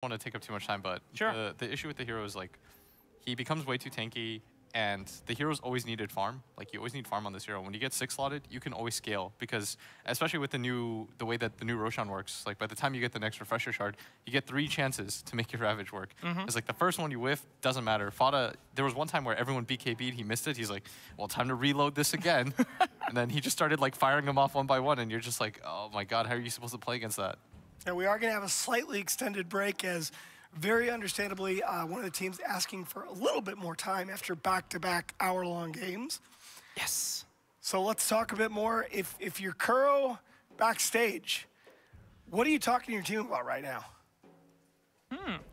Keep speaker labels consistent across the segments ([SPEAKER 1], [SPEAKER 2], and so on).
[SPEAKER 1] want to take up too much time, but
[SPEAKER 2] sure.
[SPEAKER 1] the issue with the hero is like he becomes way too tanky, and the heroes always needed farm. Like you always need farm on this hero. When you get 6 slotted, you can always scale because especially with the way that the new Roshan works, like by the time you get the next refresher shard, you get 3 chances to make your Ravage work. It's like the first one you whiff, doesn't matter. Fada, there was one time where everyone BKB'd, he missed it. He's like, well, time to reload this again. And then he just started like firing them off one by one, and you're just like, oh my god, how are you supposed to play against that?
[SPEAKER 3] And we are going to have a slightly extended break as very understandably one of the teams asking for a little bit more time after back-to-back hour-long games.
[SPEAKER 2] Yes.
[SPEAKER 3] So let's talk a bit more. If you're Kuro backstage, what are you talking to your team about right now?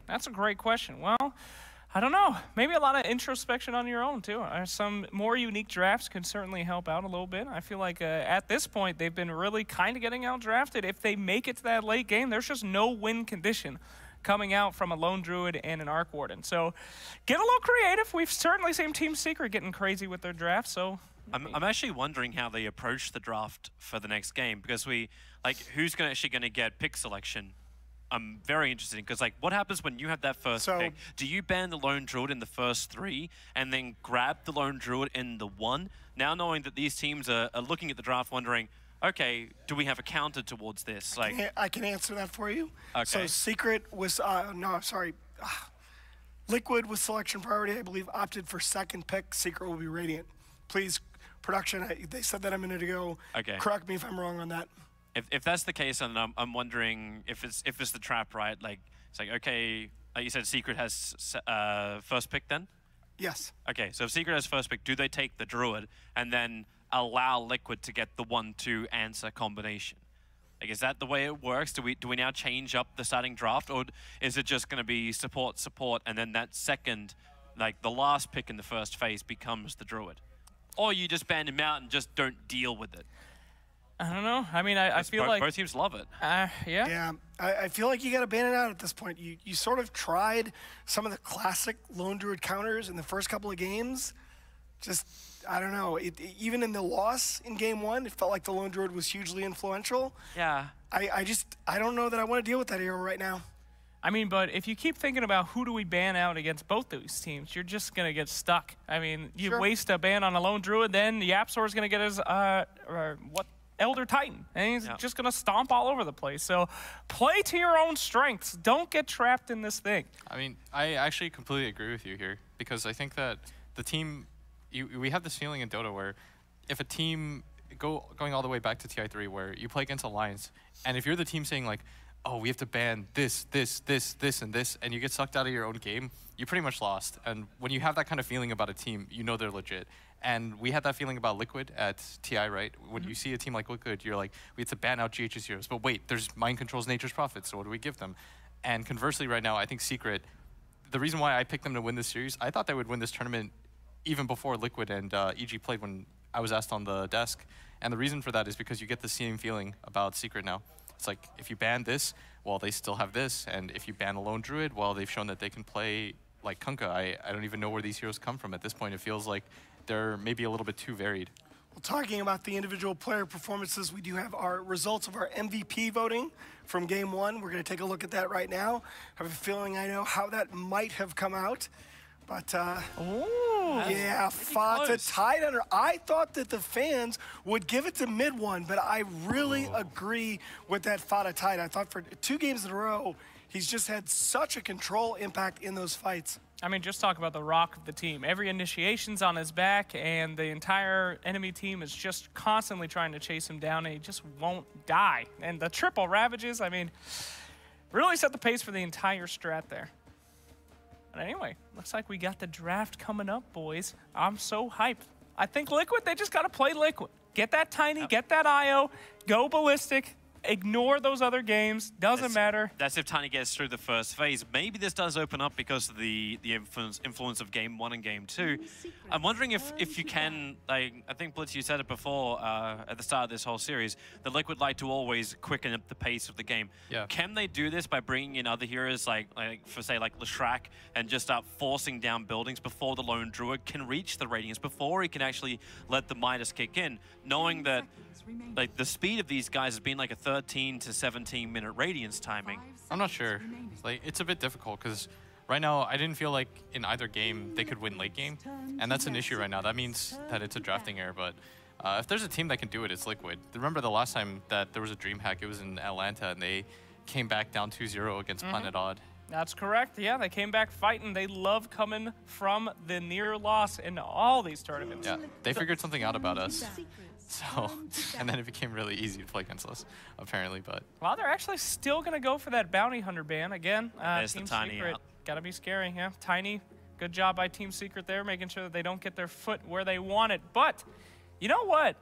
[SPEAKER 2] That's a great question. Well, I don't know. Maybe a lot of introspection on your own, too. Some more unique drafts can certainly help out a little bit. I feel like at this point, they've been really kind of getting out-drafted. If they make it to that late game, there's just no win condition coming out from a Lone Druid and an Arc Warden. So get a little creative. We've certainly seen Team Secret getting crazy with their draft, so...
[SPEAKER 4] I'm actually wondering how they approach the draft for the next game, because who's actually going to get pick selection? I'm very interested because, like, what happens when you have that first pick? Do you ban the Lone Druid in the first 3 and then grab the Lone Druid in the 1? Now knowing that these teams are looking at the draft wondering, okay, do we have a counter towards this?
[SPEAKER 3] I can answer that for you.
[SPEAKER 4] Okay.
[SPEAKER 3] So Secret was, Liquid with selection priority, I believe, opted for second pick. Secret will be Radiant. Please, production, they said that a minute ago.
[SPEAKER 4] Okay.
[SPEAKER 3] Correct me if I'm wrong on that.
[SPEAKER 4] If that's the case, and I'm wondering if it's the trap, right? Like it's like, okay, like you said, Secret has first pick then.
[SPEAKER 3] Yes.
[SPEAKER 4] Okay, so if Secret has first pick, do they take the Druid and then allow Liquid to get the 1-2 answer combination? Like, is that the way it works? Do we now change up the starting draft, or is it just going to be support, and then that second, like the last pick in the first phase, becomes the Druid, or you just ban him out and just don't deal with it?
[SPEAKER 2] I don't know. I mean, I feel like...
[SPEAKER 4] Both teams love it.
[SPEAKER 2] Yeah.
[SPEAKER 3] Yeah, I feel like you got to ban it out at this point. You sort of tried some of the classic Lone Druid counters in the first couple of games. Just, I don't know. Even in the loss in game 1, it felt like the Lone Druid was hugely influential.
[SPEAKER 4] Yeah.
[SPEAKER 3] I don't know that I want to deal with that hero right now.
[SPEAKER 2] I mean, but if you keep thinking about who do we ban out against both those teams, you're just going to get stuck. I mean, you waste a ban on a Lone Druid, then Yapsor's going to get his, Elder Titan, and he's just going to stomp all over the place. So play to your own strengths. Don't get trapped in this thing.
[SPEAKER 1] I mean, I actually completely agree with you here, because I think that the team, we have this feeling in Dota where if a team, going all the way back to TI3, where you play against Alliance, and if you're the team saying like, oh, we have to ban this, and this, and you get sucked out of your own game, you pretty much lost. And when you have that kind of feeling about a team, you know they're legit. And we had that feeling about Liquid at TI, right? When you see a team like Liquid, you're like, we have to ban out GH's heroes. But wait, there's Mind Control's Nature's Prophet, so what do we give them? And conversely right now, I think Secret, the reason why I picked them to win this series, I thought they would win this tournament even before Liquid and EG played when I was asked on the desk. And the reason for that is because you get the same feeling about Secret now. It's like, if you ban this, well, they still have this. And if you ban a Lone Druid, well, they've shown that they can play like Kunkka. I don't even know where these heroes come from at this point. It feels like they're maybe a little bit too varied.
[SPEAKER 3] Well, talking about the individual player performances, we do have our results of our MVP voting from game 1. We're going to take a look at that right now. I have a feeling I know how that might have come out. But, yeah, Fata tied under. I thought that the fans would give it to mid one, but I really agree with that Fata tied. I thought for 2 games in a row, he's just had such a control impact in those fights.
[SPEAKER 2] I mean, just talk about the rock of the team. Every initiation's on his back, and the entire enemy team is just constantly trying to chase him down, and he just won't die. And the triple ravages, I mean, really set the pace for the entire strat there. But anyway, looks like we got the draft coming up, boys. I'm so hyped. I think Liquid, they just got to play Liquid. Get that Tiny, get that IO, go ballistic. Ignore those other games. Doesn't matter.
[SPEAKER 4] That's if Tiny gets through the first phase. Maybe this does open up because of the influence of game 1 and game 2. I'm wondering if you can, like, I think Blitz, you said it before at the start of this whole series, that Liquid like to always quicken up the pace of the game.
[SPEAKER 1] Yeah.
[SPEAKER 4] Can they do this by bringing in other heroes like for say like Leshrac and just start forcing down buildings before the Lone Druid can reach the Radiance, before he can actually let the Midas kick in, knowing that like the speed of these guys has been like a third 13 to 17 minute Radiance timing.
[SPEAKER 1] I'm not sure. Like, it's a bit difficult because right now I didn't feel like in either game they could win late game, and that's an issue right now. That means that it's a drafting error, but if there's a team that can do it, it's Liquid. Remember the last time that there was a dream hack, it was in Atlanta, and they came back down 2-0 against Planet Odd.
[SPEAKER 2] That's correct. Yeah, they came back fighting. They love coming from the near loss in all these tournaments.
[SPEAKER 1] Yeah, they figured something out about us. So, and then it became really easy to play against us, apparently. But
[SPEAKER 2] well, they're actually still going to go for that bounty hunter ban again.
[SPEAKER 4] There's
[SPEAKER 2] Team
[SPEAKER 4] the Tiny
[SPEAKER 2] Secret,
[SPEAKER 4] out.
[SPEAKER 2] gotta be scary. Yeah, Tiny, good job by Team Secret there, making sure that they don't get their foot where they want it. But you know what?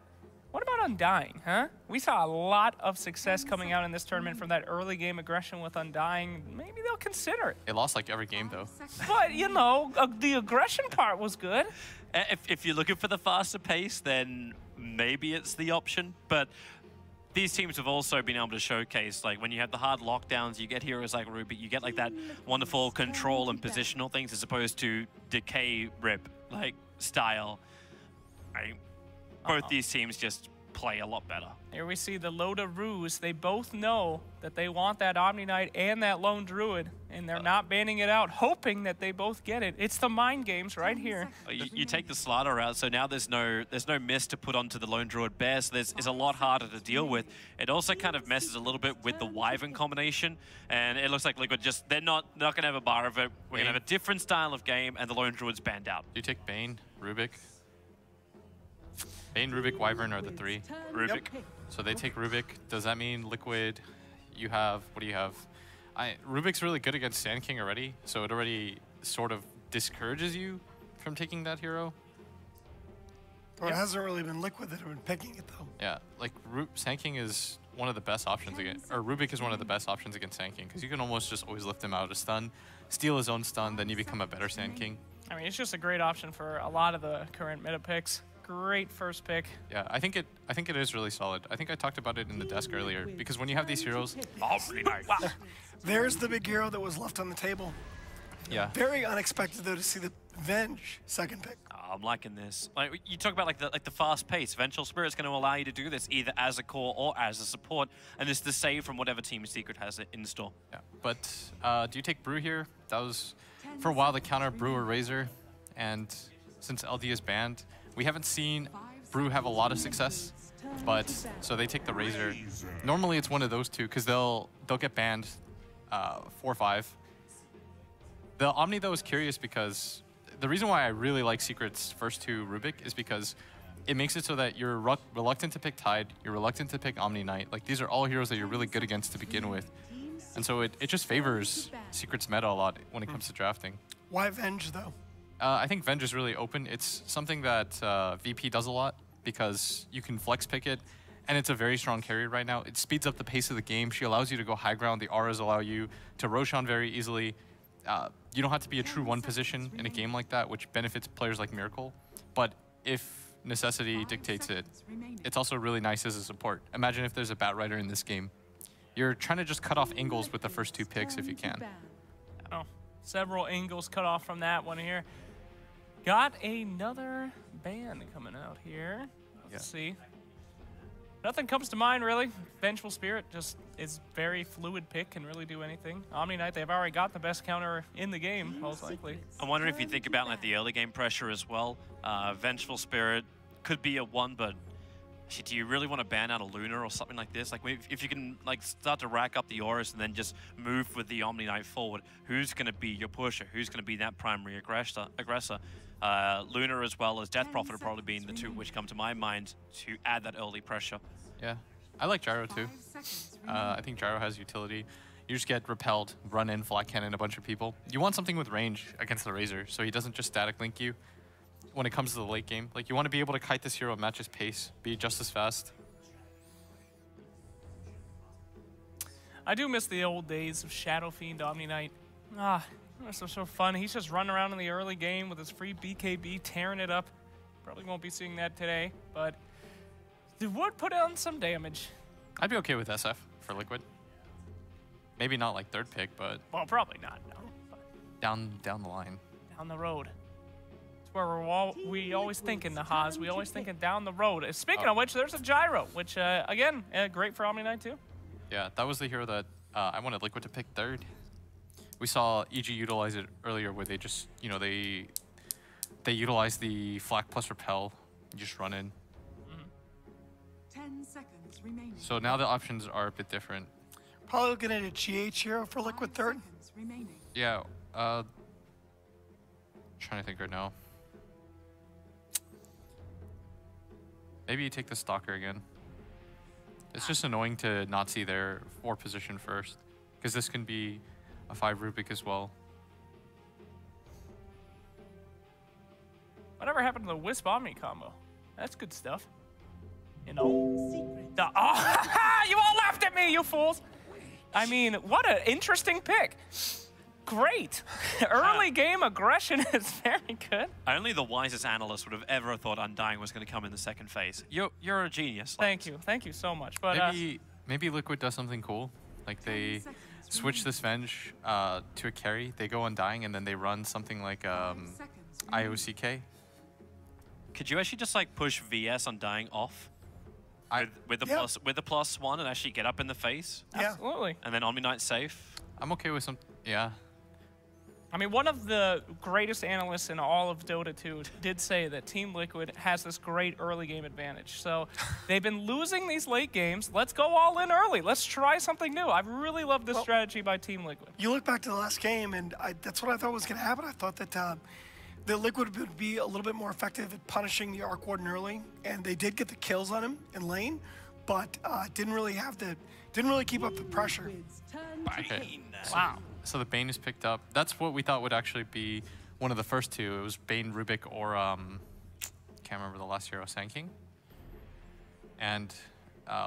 [SPEAKER 2] What about Undying, huh? We saw a lot of success coming out in this tournament from that early game aggression with Undying. Maybe they'll consider it.
[SPEAKER 1] they lost like every game though.
[SPEAKER 2] But you know, the aggression part was good.
[SPEAKER 4] If you're looking for the faster pace, then maybe it's the option. But these teams have also been able to showcase, like when you have the hard lockdowns, you get heroes like Ruby, you get like that wonderful control and positional things as opposed to decay rip like style. Both these teams just play a lot better.
[SPEAKER 2] Here we see the Loda Ruse. They both know that they want that Omni Knight and that Lone Druid, and they're not banning it out, hoping that they both get it. It's the mind games right here.
[SPEAKER 4] You take the Slaughter out, so now there's no mist to put onto the Lone Druid Bear, so it's a lot harder to deal with. It also kind of messes a little bit with the Wyvern combination, and it looks like Liquid just, they're not going to have a bar of it. We're going to have a different style of game, and the Lone Druid's banned out.
[SPEAKER 1] Do you take Bane, Rubik? Bane, Rubik, Wyvern are the three.
[SPEAKER 4] Rubik.
[SPEAKER 1] So they take Rubik. Does that mean Liquid, you have, what do you have? Rubik's really good against Sand King already, so it already sort of discourages you from taking that hero.
[SPEAKER 3] Well, it hasn't really been Liquid that have been picking it, though.
[SPEAKER 1] Yeah, like Sand King is one of the best options against, or Rubik is one of the best options against Sand King, because you can almost just always lift him out of stun, steal his own stun, then you become a better Sand King.
[SPEAKER 2] I mean, it's just a great option for a lot of the current meta picks. Great first pick.
[SPEAKER 1] Yeah, I think it is really solid. I think I talked about it in the desk earlier, because when you have these heroes,
[SPEAKER 2] Wow.
[SPEAKER 3] There's the big hero that was left on the table.
[SPEAKER 1] yeah,
[SPEAKER 3] Very unexpected, though, to see the Venge second pick.
[SPEAKER 4] I'm liking this. Like you talk about like the fast pace. Vengeful Spirit's going to allow you to do this either as a core or as a support, and it's the save from whatever Team Secret has it in store.
[SPEAKER 1] yeah. But do you take Brew here? That was for a while the counter Brew or Razor, and since LD is banned, we haven't seen Brew have a lot of success. But so they take the Razor. Normally it's one of those two because they'll get banned 4-5. The Omni though is curious because the reason why I really like Secret's first two Rubik is because it makes it so that you're reluctant to pick Tide, you're reluctant to pick Omni Knight. Like these are all heroes that you're really good against to begin with. And so it just favors Secret's meta a lot when it comes to drafting.
[SPEAKER 3] Why Venge, though?
[SPEAKER 1] I think Venge is really open. It's something that VP does a lot because you can flex pick it, and it's a very strong carry right now. It speeds up the pace of the game. She allows you to go high ground. The auras allow you to Roshan very easily. You don't have to be a true one position in a game like that, which benefits players like Miracle. But if necessity dictates it, it's also really nice as a support. Imagine if there's a Batrider in this game. You're trying to just cut off angles with the first two picks if you can.
[SPEAKER 2] Oh, several angles cut off from that one here. Got another ban coming out here. Let's see. Nothing comes to mind, really. Vengeful Spirit just is very fluid pick, can really do anything. Omni Knight, they've already got the best counter in the game, most likely.
[SPEAKER 4] I'm wondering if you think about like the early game pressure as well. Vengeful Spirit could be a one, but actually, do you really want to ban out a Luna or something like this? Like if you can like start to rack up the auras and then just move with the Omni Knight forward, who's going to be your pusher? Who's going to be that primary aggressor? Luna as well as Death Prophet are probably being the two which come to my mind to add that early pressure.
[SPEAKER 1] Yeah, I like Gyro too. I think Gyro has utility. You just get repelled, run in, flat cannon a bunch of people. You want something with range against the Razor, so he doesn't just static link you when it comes to the late game. Like, you want to be able to kite this hero and match his pace, be just as fast.
[SPEAKER 2] I do miss the old days of Shadow Fiend Omni Knight. Ah, this was so fun. He's just running around in the early game with his free BKB, tearing it up. Probably won't be seeing that today, but it would put on some damage.
[SPEAKER 1] I'd be okay with SF for Liquid. Maybe not like third pick, but
[SPEAKER 2] Well, probably not, no. But
[SPEAKER 1] down the line.
[SPEAKER 2] down the road. It's where we always thinking, the Haas. We always thinking down the road. Speaking of which, there's a Gyro, which, again, great for Omni Knight, too.
[SPEAKER 1] Yeah, that was the hero that I wanted Liquid to pick third. We saw EG utilize it earlier where they just, you know, they utilize the flak plus repel. You just run in.
[SPEAKER 5] 10 seconds remaining.
[SPEAKER 1] So now the options are a bit different.
[SPEAKER 3] Probably looking at a GH hero for Liquid
[SPEAKER 5] 5
[SPEAKER 3] third.
[SPEAKER 5] seconds remaining.
[SPEAKER 1] Yeah, trying to think right now. Maybe you take the Stalker again. It's just annoying to not see their 4 position first, because this can be a 5 Rubik as well.
[SPEAKER 2] Whatever happened to the Wisp Omni combo? That's good stuff. You know. Oh, you all laughed at me, you fools! I mean, what an interesting pick. Great. Early game aggression is very good.
[SPEAKER 4] Only the wisest analyst would have ever thought Undying was going to come in the second phase. You're a genius. Lance.
[SPEAKER 2] Thank you so much. But
[SPEAKER 1] Maybe Liquid does something cool, like they switch this Venge to a carry. They go Undying and then they run something like IOCK.
[SPEAKER 4] Could you actually just like push VS Undying off with the +1 and actually get up in the face?
[SPEAKER 3] Yeah.
[SPEAKER 2] Absolutely.
[SPEAKER 4] And then Omni Knight safe.
[SPEAKER 1] I'm okay with some. Yeah.
[SPEAKER 2] I mean, one of the greatest analysts in all of Dota 2 did say that Team Liquid has this great early game advantage. So they've been losing these late games. Let's go all in early. Let's try something new. I really love this strategy by Team Liquid.
[SPEAKER 3] You look back to the last game, and that's what I thought was going to happen. I thought that the Liquid would be a little bit more effective at punishing the Arc Warden early, and they did get the kills on him in lane, but didn't really keep up the pressure.
[SPEAKER 1] Okay.
[SPEAKER 2] Wow.
[SPEAKER 1] So the Bane is picked up. That's what we thought would actually be one of the first two. It was Bane, Rubik, or can't remember the last hero, Sand King. And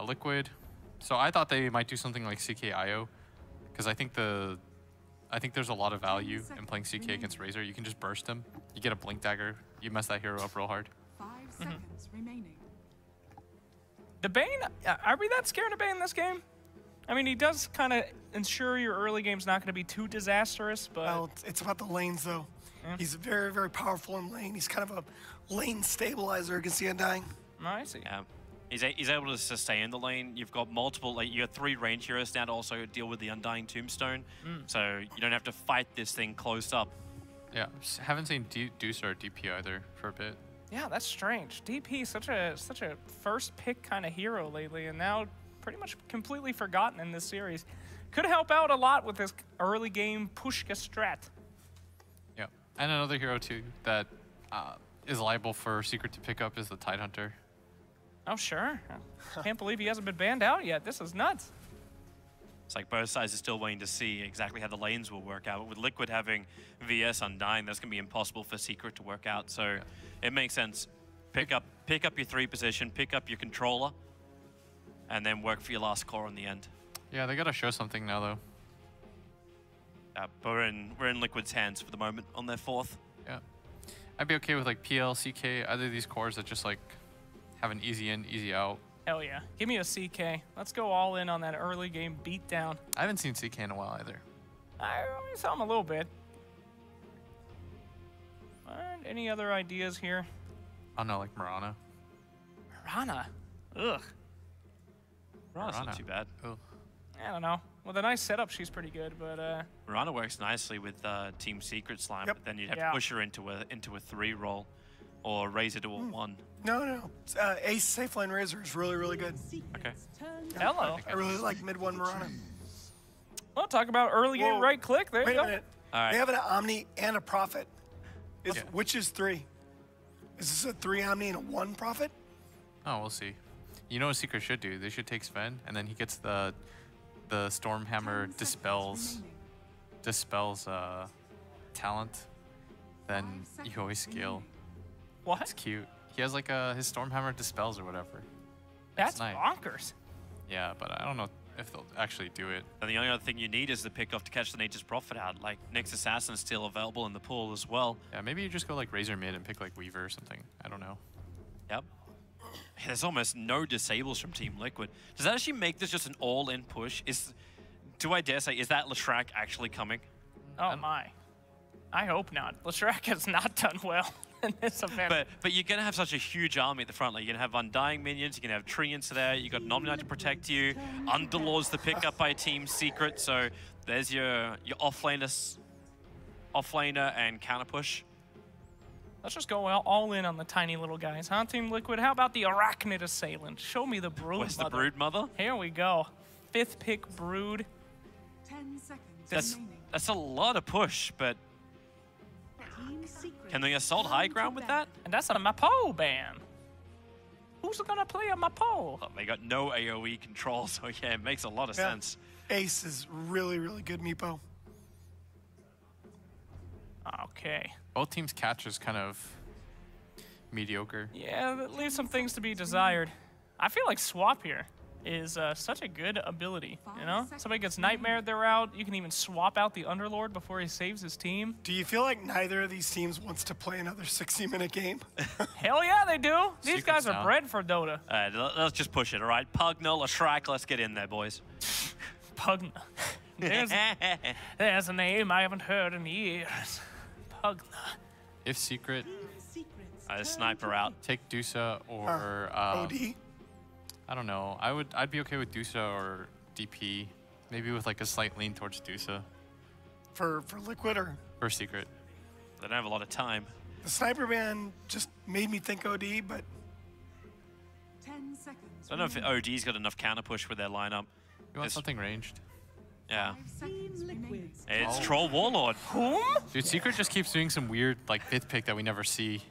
[SPEAKER 1] Liquid. So I thought they might do something like CKIO, because I think there's a lot of value in playing CK against Razor. You can just burst him. You get a Blink Dagger. You mess that hero up real hard.
[SPEAKER 5] 5 seconds remaining.
[SPEAKER 2] The Bane, are we that scared of Bane this game? I mean, he does kind of ensure your early game's not going to be too disastrous, but...
[SPEAKER 3] Well, it's about the lanes, though. Yeah. He's very, very powerful in lane. He's kind of a lane stabilizer against the Undying.
[SPEAKER 2] Oh, I see.
[SPEAKER 4] Yeah. He's able to sustain the lane. You've got multiple, like, you have 3 range heroes now to also deal with the Undying Tombstone. So you don't have to fight this thing close up.
[SPEAKER 1] Yeah, haven't seen DOTA or DP either for a bit.
[SPEAKER 2] Yeah, that's strange. DP is such a first pick kind of hero lately, and now pretty much completely forgotten in this series. Could help out a lot with this early game Pushka strat.
[SPEAKER 1] Yeah, and another hero too that is liable for Secret to pick up is the Tidehunter.
[SPEAKER 2] Oh sure. Can't believe he hasn't been banned out yet. This is nuts.
[SPEAKER 4] It's like both sides are still waiting to see exactly how the lanes will work out. But with Liquid having VS Undying, that's going to be impossible for Secret to work out. So it makes sense. Pick up your 3 position, pick up your controller, and then work for your last core in the end.
[SPEAKER 1] Yeah, they got to show something now though.
[SPEAKER 4] But we're in Liquid's hands for the moment on their 4th.
[SPEAKER 1] Yeah, I'd be okay with like PL, CK, either of these cores that just like have an easy in, easy out.
[SPEAKER 2] Hell yeah. Give me a CK. Let's go all in on that early game beatdown.
[SPEAKER 1] I haven't seen CK in a while either.
[SPEAKER 2] I only saw him a little bit. Any other ideas here?
[SPEAKER 1] I don't know, like Mirana.
[SPEAKER 2] Mirana. Ugh.
[SPEAKER 4] Mirana's not too bad.
[SPEAKER 1] Ugh.
[SPEAKER 2] I don't know. With a nice setup, she's pretty good, but
[SPEAKER 4] Mirana works nicely with Team Secret Slime, but then you'd have to push her into a 3 roll or raise it to a 1.
[SPEAKER 3] No. Ace Safe Lane Razor is really, really good.
[SPEAKER 4] Okay.
[SPEAKER 2] hello.
[SPEAKER 3] I really like mid 1 Mirana.
[SPEAKER 2] Well, talk about early game right click. There you
[SPEAKER 3] Wait
[SPEAKER 2] go.
[SPEAKER 3] a minute.
[SPEAKER 4] All right.
[SPEAKER 3] They have an Omni and a Prophet. Which is 3? Is this a 3 Omni and a 1 Prophet?
[SPEAKER 1] Oh, we'll see. You know what Secret should do? They should take Sven, and then he gets the Stormhammer dispels talent. Then you always scale.
[SPEAKER 2] What?
[SPEAKER 1] It's cute. He has like his Stormhammer dispels or whatever.
[SPEAKER 2] That's
[SPEAKER 1] nice.
[SPEAKER 2] bonkers.
[SPEAKER 1] Yeah, but I don't know if they'll actually do it.
[SPEAKER 4] And the only other thing you need is the pickoff to catch the Nature's Prophet out. Like, Nyx Assassin is still available in the pool as well.
[SPEAKER 1] Yeah, maybe you just go like Razor mid and pick like Weaver or something. I don't know.
[SPEAKER 4] Yep. There's almost no disables from Team Liquid. Does that actually make this just an all-in push? Do I dare say, is that Leshrac actually coming?
[SPEAKER 2] Oh my. I hope not. Leshrac has not done well in this event.
[SPEAKER 4] But you're going to have such a huge army at the front. Like, you're going to have Undying minions, you're going to have Treants there, you've got Omni-Knight to protect you, Underlords to pick up by Team Secret, so there's your offlaner and counter push.
[SPEAKER 2] Let's just go all in on the tiny little guys, huh, Team Liquid? How about the Arachnid Assailant? Show me the Brood
[SPEAKER 4] Where's
[SPEAKER 2] Mother.
[SPEAKER 4] the Brood Mother?
[SPEAKER 2] Here we go. 5th pick Brood.
[SPEAKER 5] 10 seconds remaining.
[SPEAKER 4] That's a lot of push, but
[SPEAKER 5] Team Secret.
[SPEAKER 4] can they assault high ground with that?
[SPEAKER 2] And that's a Mapo ban. Who's gonna play a Mapo?
[SPEAKER 4] Well, they got no AoE control, so yeah, it makes a lot of sense.
[SPEAKER 3] Ace is really, really good, Meepo.
[SPEAKER 2] Okay.
[SPEAKER 1] Both teams' catch is kind of mediocre.
[SPEAKER 2] Yeah, that leaves some things to be desired. I feel like Swap here is such a good ability, you know? Somebody gets Nightmared, they're out. You can even swap out the Underlord before he saves his team.
[SPEAKER 3] Do you feel like neither of these teams wants to play another 60-minute game?
[SPEAKER 2] Hell yeah, they do. These
[SPEAKER 1] Secret's
[SPEAKER 2] guys are
[SPEAKER 1] down.
[SPEAKER 2] bred for Dota.
[SPEAKER 4] Let's just push it, all right? Pugna, Lashrak, let's get in there, boys.
[SPEAKER 2] Pugna. There's a name I haven't heard in years. Pugna.
[SPEAKER 1] If Secret,
[SPEAKER 4] Sniper out.
[SPEAKER 1] take DOTA or
[SPEAKER 3] OD?
[SPEAKER 1] I don't know. I'd be okay with DOTA or DP, maybe with like a slight lean towards DOTA
[SPEAKER 3] For Liquid or?
[SPEAKER 1] or Secret.
[SPEAKER 4] They don't have a lot of time.
[SPEAKER 3] The Sniper ban just made me think OD, but
[SPEAKER 5] 10 seconds.
[SPEAKER 4] I don't know if OD's got enough counter push with their lineup.
[SPEAKER 1] You want
[SPEAKER 4] It's-
[SPEAKER 1] something ranged?
[SPEAKER 4] Yeah.
[SPEAKER 5] 5 seconds remaining.
[SPEAKER 4] It's Troll Warlord.
[SPEAKER 2] Whom?
[SPEAKER 1] Dude, Secret just keeps doing some weird like 5th pick that we never see.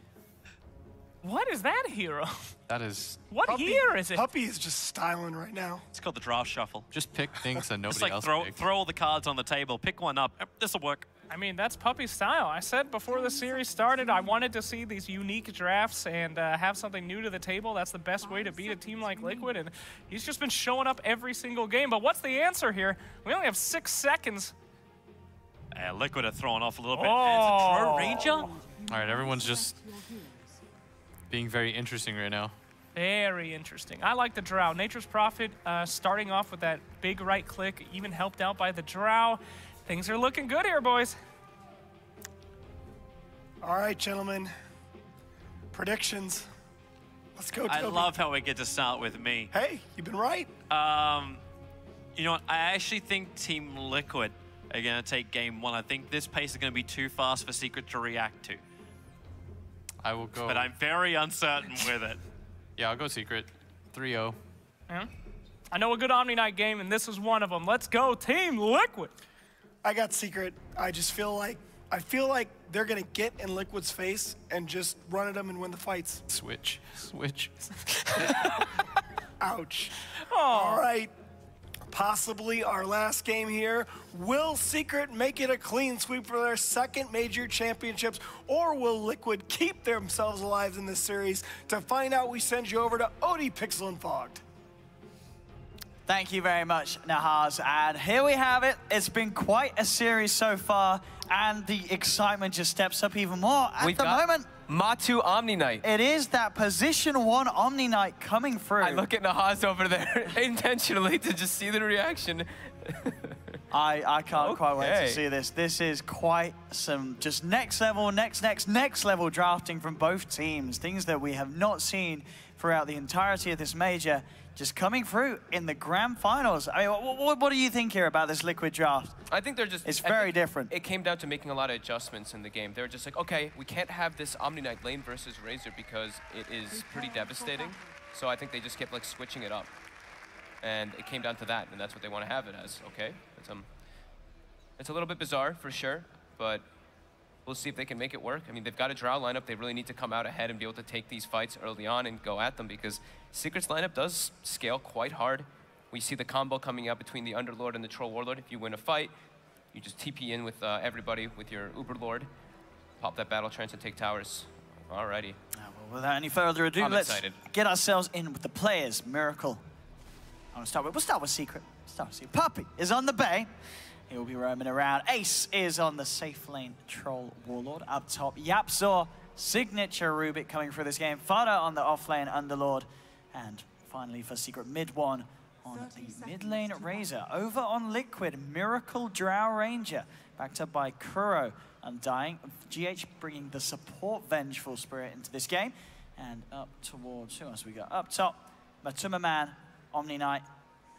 [SPEAKER 2] What is that hero?
[SPEAKER 1] That is
[SPEAKER 2] What year is it?
[SPEAKER 3] Puppy is just styling right now.
[SPEAKER 4] It's called the draft shuffle.
[SPEAKER 1] just pick things that
[SPEAKER 4] It's
[SPEAKER 1] nobody
[SPEAKER 4] like
[SPEAKER 1] else
[SPEAKER 4] throw
[SPEAKER 1] picked.
[SPEAKER 4] all the cards on the table, pick one up. This'll work.
[SPEAKER 2] I mean, that's Puppy's style. I said before the series started, I wanted to see these unique drafts and have something new to the table. That's the best way to beat a team like Liquid, and he's just been showing up every single game. But what's the answer here? We only have 6 seconds.
[SPEAKER 4] Liquid are throwing off a little bit.
[SPEAKER 2] Oh.
[SPEAKER 4] It's a Troll Ranger.
[SPEAKER 1] All right, everyone's just
[SPEAKER 5] Your heroes.
[SPEAKER 1] being very interesting right now.
[SPEAKER 2] Very interesting. I like the Drow. Nature's Prophet starting off with that big right click, even helped out by the Drow. Things are looking good here, boys.
[SPEAKER 3] All right, gentlemen. Predictions. Let's go,
[SPEAKER 4] I
[SPEAKER 3] Toby.
[SPEAKER 4] love how we get to start with me.
[SPEAKER 3] Hey, you've been right.
[SPEAKER 4] You know what? I actually think Team Liquid are going to take game 1. I think this pace is going to be too fast for Secret to react to.
[SPEAKER 1] I will go.
[SPEAKER 4] But I'm very uncertain with it.
[SPEAKER 1] Yeah, I'll go Secret. 3-0.
[SPEAKER 2] Yeah. I know a good Omni-Knight game, and this is one of them. Let's go, Team Liquid.
[SPEAKER 3] I got Secret. I just feel like they're gonna get in Liquid's face and just run at them and win the fights.
[SPEAKER 1] Switch.
[SPEAKER 3] Ouch. All right. Possibly our last game here. Will Secret make it a clean sweep for their second major championships, or will Liquid keep themselves alive in this series? To find out, we send you over to Odie Pixel and Fogged.
[SPEAKER 6] Thank you very much, Nahaz. And here we have it. It's been quite a series so far, and the excitement just steps up even more at the moment.
[SPEAKER 7] Matu Omni-Knight.
[SPEAKER 6] It is that position 1 Omni-Knight coming through.
[SPEAKER 7] I look at Nahaz over there intentionally to just see the reaction.
[SPEAKER 6] I can't quite wait to
[SPEAKER 7] Okay.
[SPEAKER 6] see this. This is quite some just next level, next level drafting from both teams. Things that we have not seen throughout the entirety of this major, just coming through in the grand finals. I mean, what do you think here about this Liquid draft?
[SPEAKER 7] I think they're just...
[SPEAKER 6] It's
[SPEAKER 7] I
[SPEAKER 6] very
[SPEAKER 7] think
[SPEAKER 6] different.
[SPEAKER 7] It came down to making a lot of adjustments in the game. They were just like, okay, we can't have this Omni-Knight lane versus Razor because it is pretty devastating. So I think they just kept like switching it up. And it came down to that, and that's what they want to have it as, okay? It's a little bit bizarre, for sure, but we'll see if they can make it work. I mean, they've got a Drow lineup. They really need to come out ahead and be able to take these fights early on and go at them because Secret's lineup does scale quite hard. We see the combo coming out between the Underlord and the Troll Warlord. If you win a fight, you just TP in with everybody with your Uberlord, pop that Battle Trance and take towers. Alrighty.
[SPEAKER 6] Well, without any further ado,
[SPEAKER 7] I'm
[SPEAKER 6] let's
[SPEAKER 7] excited.
[SPEAKER 6] get ourselves in with the players. Miracle. We'll start with Secret. Puppy is on the bay. He'll be roaming around. Ace is on the safe lane. Troll Warlord up top. Yapzor, signature Rubik coming through this game. Fada on the off lane Underlord. And finally for Secret mid one on the mid lane Razor. Over on Liquid, Miracle Drow Ranger backed up by Kuro. Undying. GH bringing the support Vengeful Spirit into this game. And up towards, who else we got? Up top, Matuma Man, Omni Knight,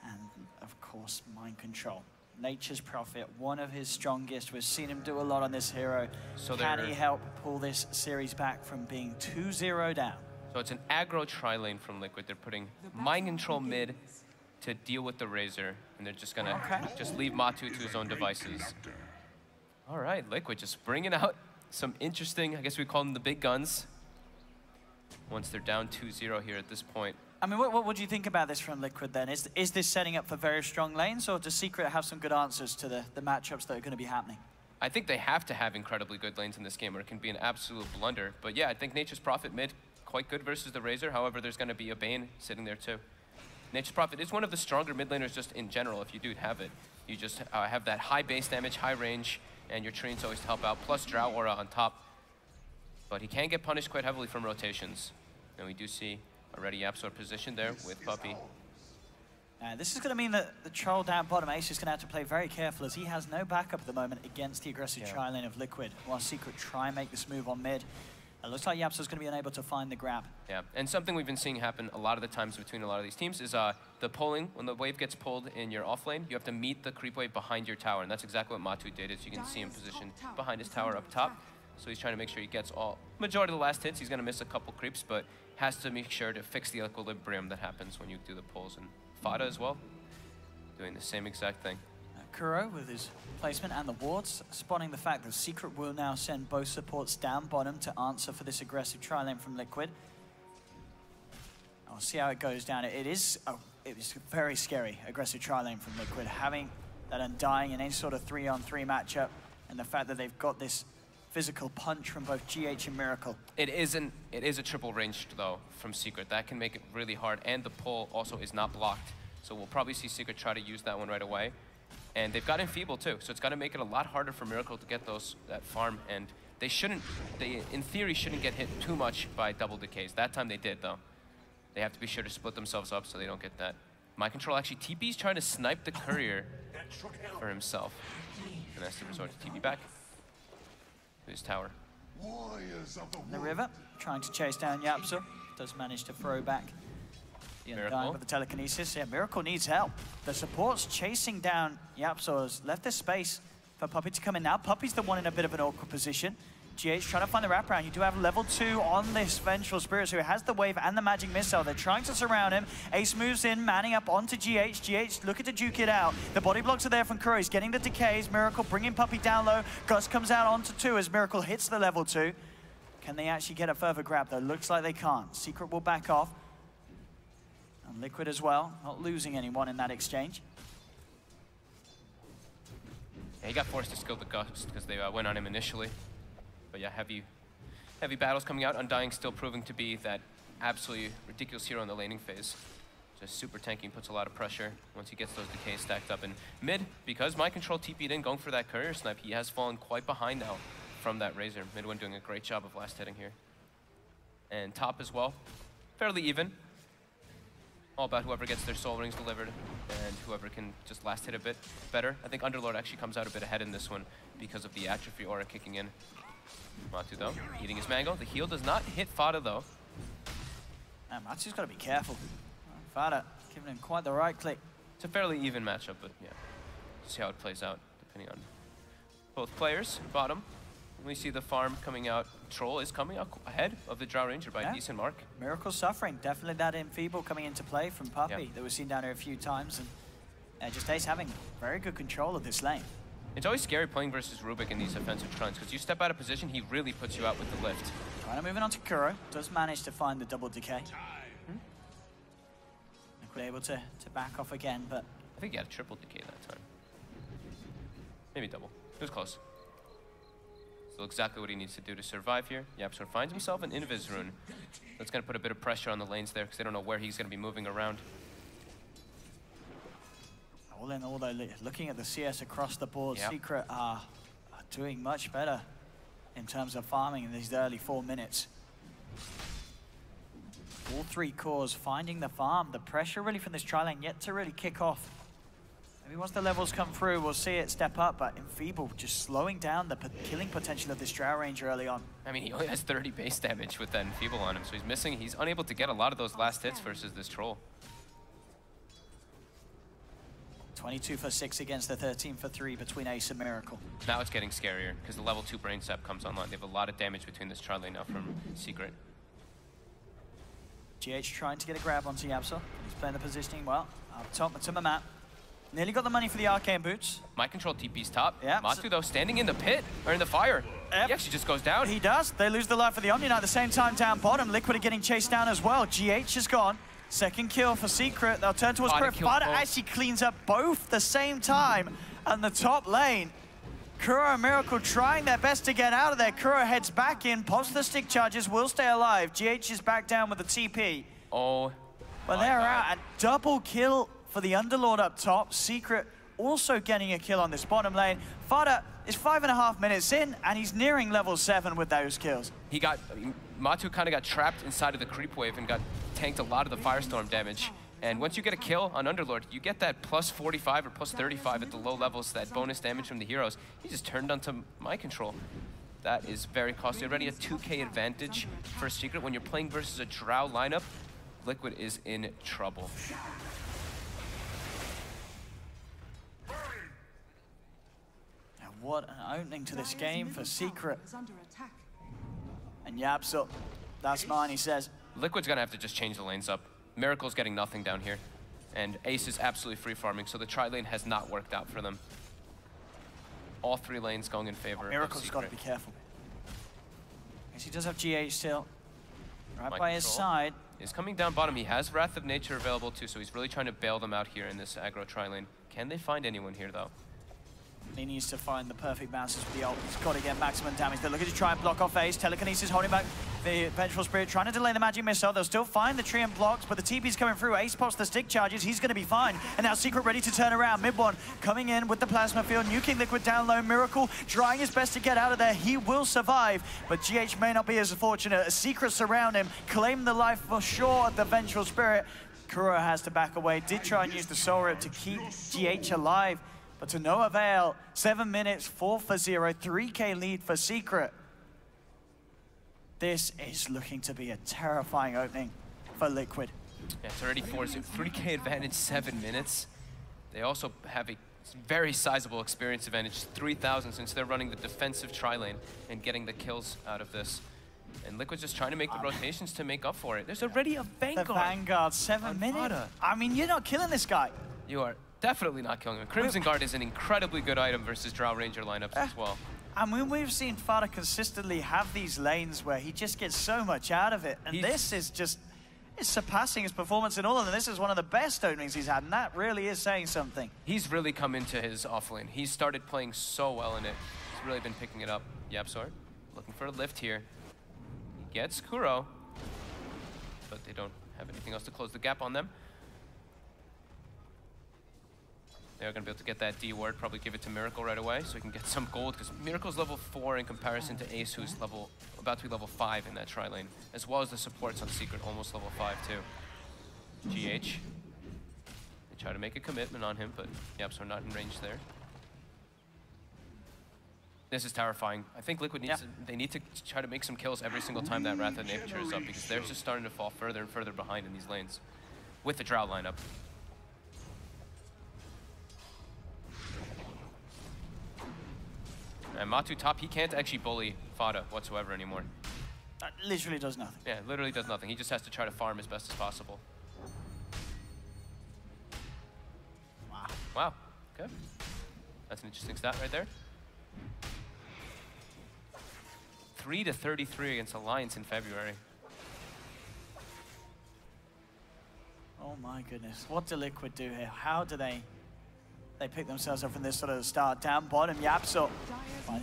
[SPEAKER 6] and of course, Mind Control. Nature's Prophet, one of his strongest. We've seen him do a lot on this hero. So can he help pull this series back from being 2-0 down?
[SPEAKER 7] So it's an aggro tri-lane from Liquid. They're putting Mind Control mid to deal with the Razor, and they're just gonna just leave Matu to his own devices. All right, Liquid just bringing out some interesting, I guess we call them the big guns, once they're down 2-0 here at this point.
[SPEAKER 6] I mean, what do you think about this from Liquid then? Is this setting up for very strong lanes, or does Secret have some good answers to the matchups that are going to be happening?
[SPEAKER 7] I think they have to have incredibly good lanes in this game, or it can be an absolute blunder. But yeah, I think Nature's Prophet mid, quite good versus the Razor. However, there's going to be a Bane sitting there too. Nature's Prophet is one of the stronger mid laners just in general, if you do have it. You just have that high base damage, high range, and your Treants always to help out, plus Drow Aura on top. But he can get punished quite heavily from rotations. And we do see already YapzOr positioned there with Puppey.
[SPEAKER 6] This is going to mean that the troll down bottom, Ace, is going to have to play very careful as he has no backup at the moment against the aggressive tri-lane of Liquid, while Secret try and make this move on mid. It looks like YapzOr's going to be unable to find the grab. Yeah, and something we've been seeing happen a lot of the times between a lot of these teams is the pulling. When the wave gets pulled in your off lane, you have to meet the creep wave behind your tower, and that's exactly what Matu did. As you can see him positioned behind his tower up top. So he's trying to make sure he gets majority of the last hits. He's going to miss a couple creeps, but has to make sure to fix the equilibrium that happens when you do the pulls. And Fada as well, doing the same exact thing. Kuro with his placement and the wards, spotting the fact that Secret will now send both supports down bottom to answer for this aggressive tri-lane from Liquid. I'll see how it goes down. It is very scary, aggressive tri-lane from Liquid, having that Undying in any sort of 3-on-3 matchup, and the fact that they've got this physical punch from both GH and Miracle.
[SPEAKER 7] It is a triple range though from Secret. That can make it really hard, and the pull also is not blocked. So we'll probably see Secret try to use that one right away. And they've got Enfeeble too, so it's going to make it a lot harder for Miracle to get that farm. And they in theory shouldn't get hit too much by double decays. That time they did though. They have to be sure to split themselves up so they don't get that. Mind Control actually, TP's trying to snipe the courier for himself. And has to resort to TP back to his tower.
[SPEAKER 6] The river, trying to chase down YapzOr, does manage to throw back the Undying with the telekinesis. Yeah, Miracle needs help. The support's chasing down YapzOr, has left the space for Puppey to come in now. Puppey's the one in a bit of an awkward position. GH trying to find the wraparound. You do have level 2 on this Vengeful Spirit, so he has the wave and the magic missile. They're trying to surround him. Ace moves in, manning up onto GH. GH looking to juke it out. The body blocks are there from Kuro. He's getting the decays. Miracle bringing Puppey down low. Gus comes out onto 2 as Miracle hits the level 2. Can they actually get a further grab though? Looks like they can't. Secret will back off. And Liquid as well, not losing anyone in that exchange.
[SPEAKER 7] Yeah, he got forced to skill the Gust because they went on him initially. But yeah, heavy battles coming out. Undying still proving to be that absolutely ridiculous hero in the laning phase. Just super tanking, puts a lot of pressure once he gets those decays stacked up. And mid, because Mind Control TP'd in, going for that courier snipe, he has fallen quite behind now from that Razor. Midwin doing a great job of last hitting here. And top as well, fairly even. All about whoever gets their soul rings delivered and whoever can just last hit a bit better. I think Underlord actually comes out a bit ahead in this one because of the atrophy aura kicking in. Matu though, eating his mango. The heal does not hit Fada though.
[SPEAKER 6] Matu's got to be careful. Fada giving him quite the right click.
[SPEAKER 7] It's a fairly even matchup, but yeah, see how it plays out depending on both players. Bottom, we see the farm coming out. Troll is coming out ahead of the Drow Ranger by a decent mark.
[SPEAKER 6] Miracle suffering, definitely that Enfeeble coming into play from Puppey that we've seen down here a few times, and just Ace having very good control of this lane.
[SPEAKER 7] It's always scary playing versus Rubik in these offensive trunks because you step out of position, he really puts you out with the lift.
[SPEAKER 6] Trying to move in onto Kuro, does manage to find the double decay. Able to back off again, but
[SPEAKER 7] I think he had a triple decay that time. Maybe double. It was close. Still exactly what he needs to do to survive here. YapzOr finds himself an Invis rune. That's going to put a bit of pressure on the lanes there because they don't know where he's going to be moving around.
[SPEAKER 6] All in all, though, looking at the CS across the board, Secret are doing much better in terms of farming in these early 4 minutes. All 3 cores finding the farm. The pressure really from this tri-lane yet to really kick off Maybe once the levels come through, we'll see it step up, but Enfeeble just slowing down the killing potential of this Drow Ranger early on.
[SPEAKER 7] I mean, he only has 30 base damage with that Enfeeble on him, so he's unable to get a lot of those last hits versus this Troll.
[SPEAKER 6] 22 for 6 against the 13 for 3 between Ace and Miracle.
[SPEAKER 7] Now it's getting scarier, because the level 2 Brain Sap comes online. They have a lot of damage between this Charlie now from Secret.
[SPEAKER 6] GH trying to get a grab onto Yabso. He's playing the positioning well. Up top to the map. Nearly got the money for the Arcane Boots.
[SPEAKER 7] Mind Control TP's top.
[SPEAKER 6] Yep.
[SPEAKER 7] Matu, though, standing in the pit, or in the fire.
[SPEAKER 6] Yep.
[SPEAKER 7] He actually just goes down.
[SPEAKER 6] He does. They lose the life for the Omni Knight at the same time down bottom. Liquid are getting chased down as well. GH is gone. Second kill for Secret. They'll turn towards Kuro. Fada actually cleans up both the same time. And the top lane, Kuro and Miracle trying their best to get out of there. Kuro heads back in, pops the stick charges, will stay alive. GH is back down with the TP.
[SPEAKER 7] Oh,
[SPEAKER 6] but they're out. And double kill for the Underlord up top. Secret also getting a kill on this bottom lane. Fada is 5.5 minutes in, and he's nearing level 7 with those kills.
[SPEAKER 7] Matu kind of got trapped inside of the creep wave and got tanked a lot of the Firestorm damage. And once you get a kill on Underlord, you get that plus 45 or plus 35 at the low levels, that bonus damage from the heroes. He just turned onto Mind Control. That is very costly. Already a 2k advantage for Secret. When you're playing versus a Drow lineup, Liquid is in trouble.
[SPEAKER 6] And what an opening to this game for Secret. And Yabso, that's mine, he says.
[SPEAKER 7] Liquid's gonna have to just change the lanes up. Miracle's getting nothing down here. And Ace is absolutely free farming, so the tri-lane has not worked out for them. All 3 lanes going in favor of
[SPEAKER 6] Miracle's got to be careful. Because he does have GH still. Right by his side.
[SPEAKER 7] He's coming down bottom. He has Wrath of Nature available too, so he's really trying to bail them out here in this aggro tri-lane. Can they find anyone here though?
[SPEAKER 6] He needs to find the perfect bounces with the ult. He's got to get maximum damage. They're looking to try and block off Ace. Telekinesis holding back the Vengeful Spirit, trying to delay the magic missile. They'll still find the tree and blocks, but the TP's coming through. Ace pops the stick charges. He's going to be fine. And now Secret ready to turn around. Mid one coming in with the plasma field, nuking Liquid down low. Miracle trying his best to get out of there. He will survive, but GH may not be as fortunate. A Secret surround him, claim the life for sure of the Vengeful Spirit. Kuro has to back away. Did try and use the Soul Rip to keep GH alive, but to no avail. 7 minutes, 4 for 0, 3k lead for Secret. This is looking to be a terrifying opening for Liquid.
[SPEAKER 7] Yeah, it's already 4-0, 3k advantage, 7 minutes. They also have a very sizable experience advantage, 3,000 since they're running the defensive tri-lane and getting the kills out of this. And Liquid's just trying to make the rotations to make up for it. There's already a Vanguard.
[SPEAKER 6] The Vanguard, 7 minutes. I mean, you're not killing this guy.
[SPEAKER 7] You are definitely not killing him. Crimson Guard is an incredibly good item versus Drow Ranger lineups as well.
[SPEAKER 6] I mean, we've seen Fada consistently have these lanes where he just gets so much out of it. And this is just, it's surpassing his performance in all of them. This is one of the best openings he's had, and that really is saying something.
[SPEAKER 7] He's really come into his offlane. He started playing so well in it. He's really been picking it up. Yabsor looking for a lift here. He gets Kuro, but they don't have anything else to close the gap on them. They're going to be able to get that D ward, probably give it to Miracle right away so he can get some gold, because Miracle's level 4 in comparison to Ace, who's about to be level 5 in that tri-lane, as well as the supports on Secret, almost level 5 too. GH. They try to make a commitment on him, but Yabs are not in range there. This is terrifying. I think Liquid needs they need to try to make some kills every single time that Wrath of Nature is up, because they're just starting to fall further and further behind in these lanes with the Drow lineup. And Matu top, he can't actually bully Fada whatsoever anymore.
[SPEAKER 6] Literally does nothing.
[SPEAKER 7] Yeah, literally does nothing. He just has to try to farm as best as possible.
[SPEAKER 6] Wow.
[SPEAKER 7] Wow, okay. That's an interesting stat right there. 3-33 against Alliance in February.
[SPEAKER 6] Oh my goodness. What do Liquid do here? How do they pick themselves up from this sort of start? Down bottom, Yapso.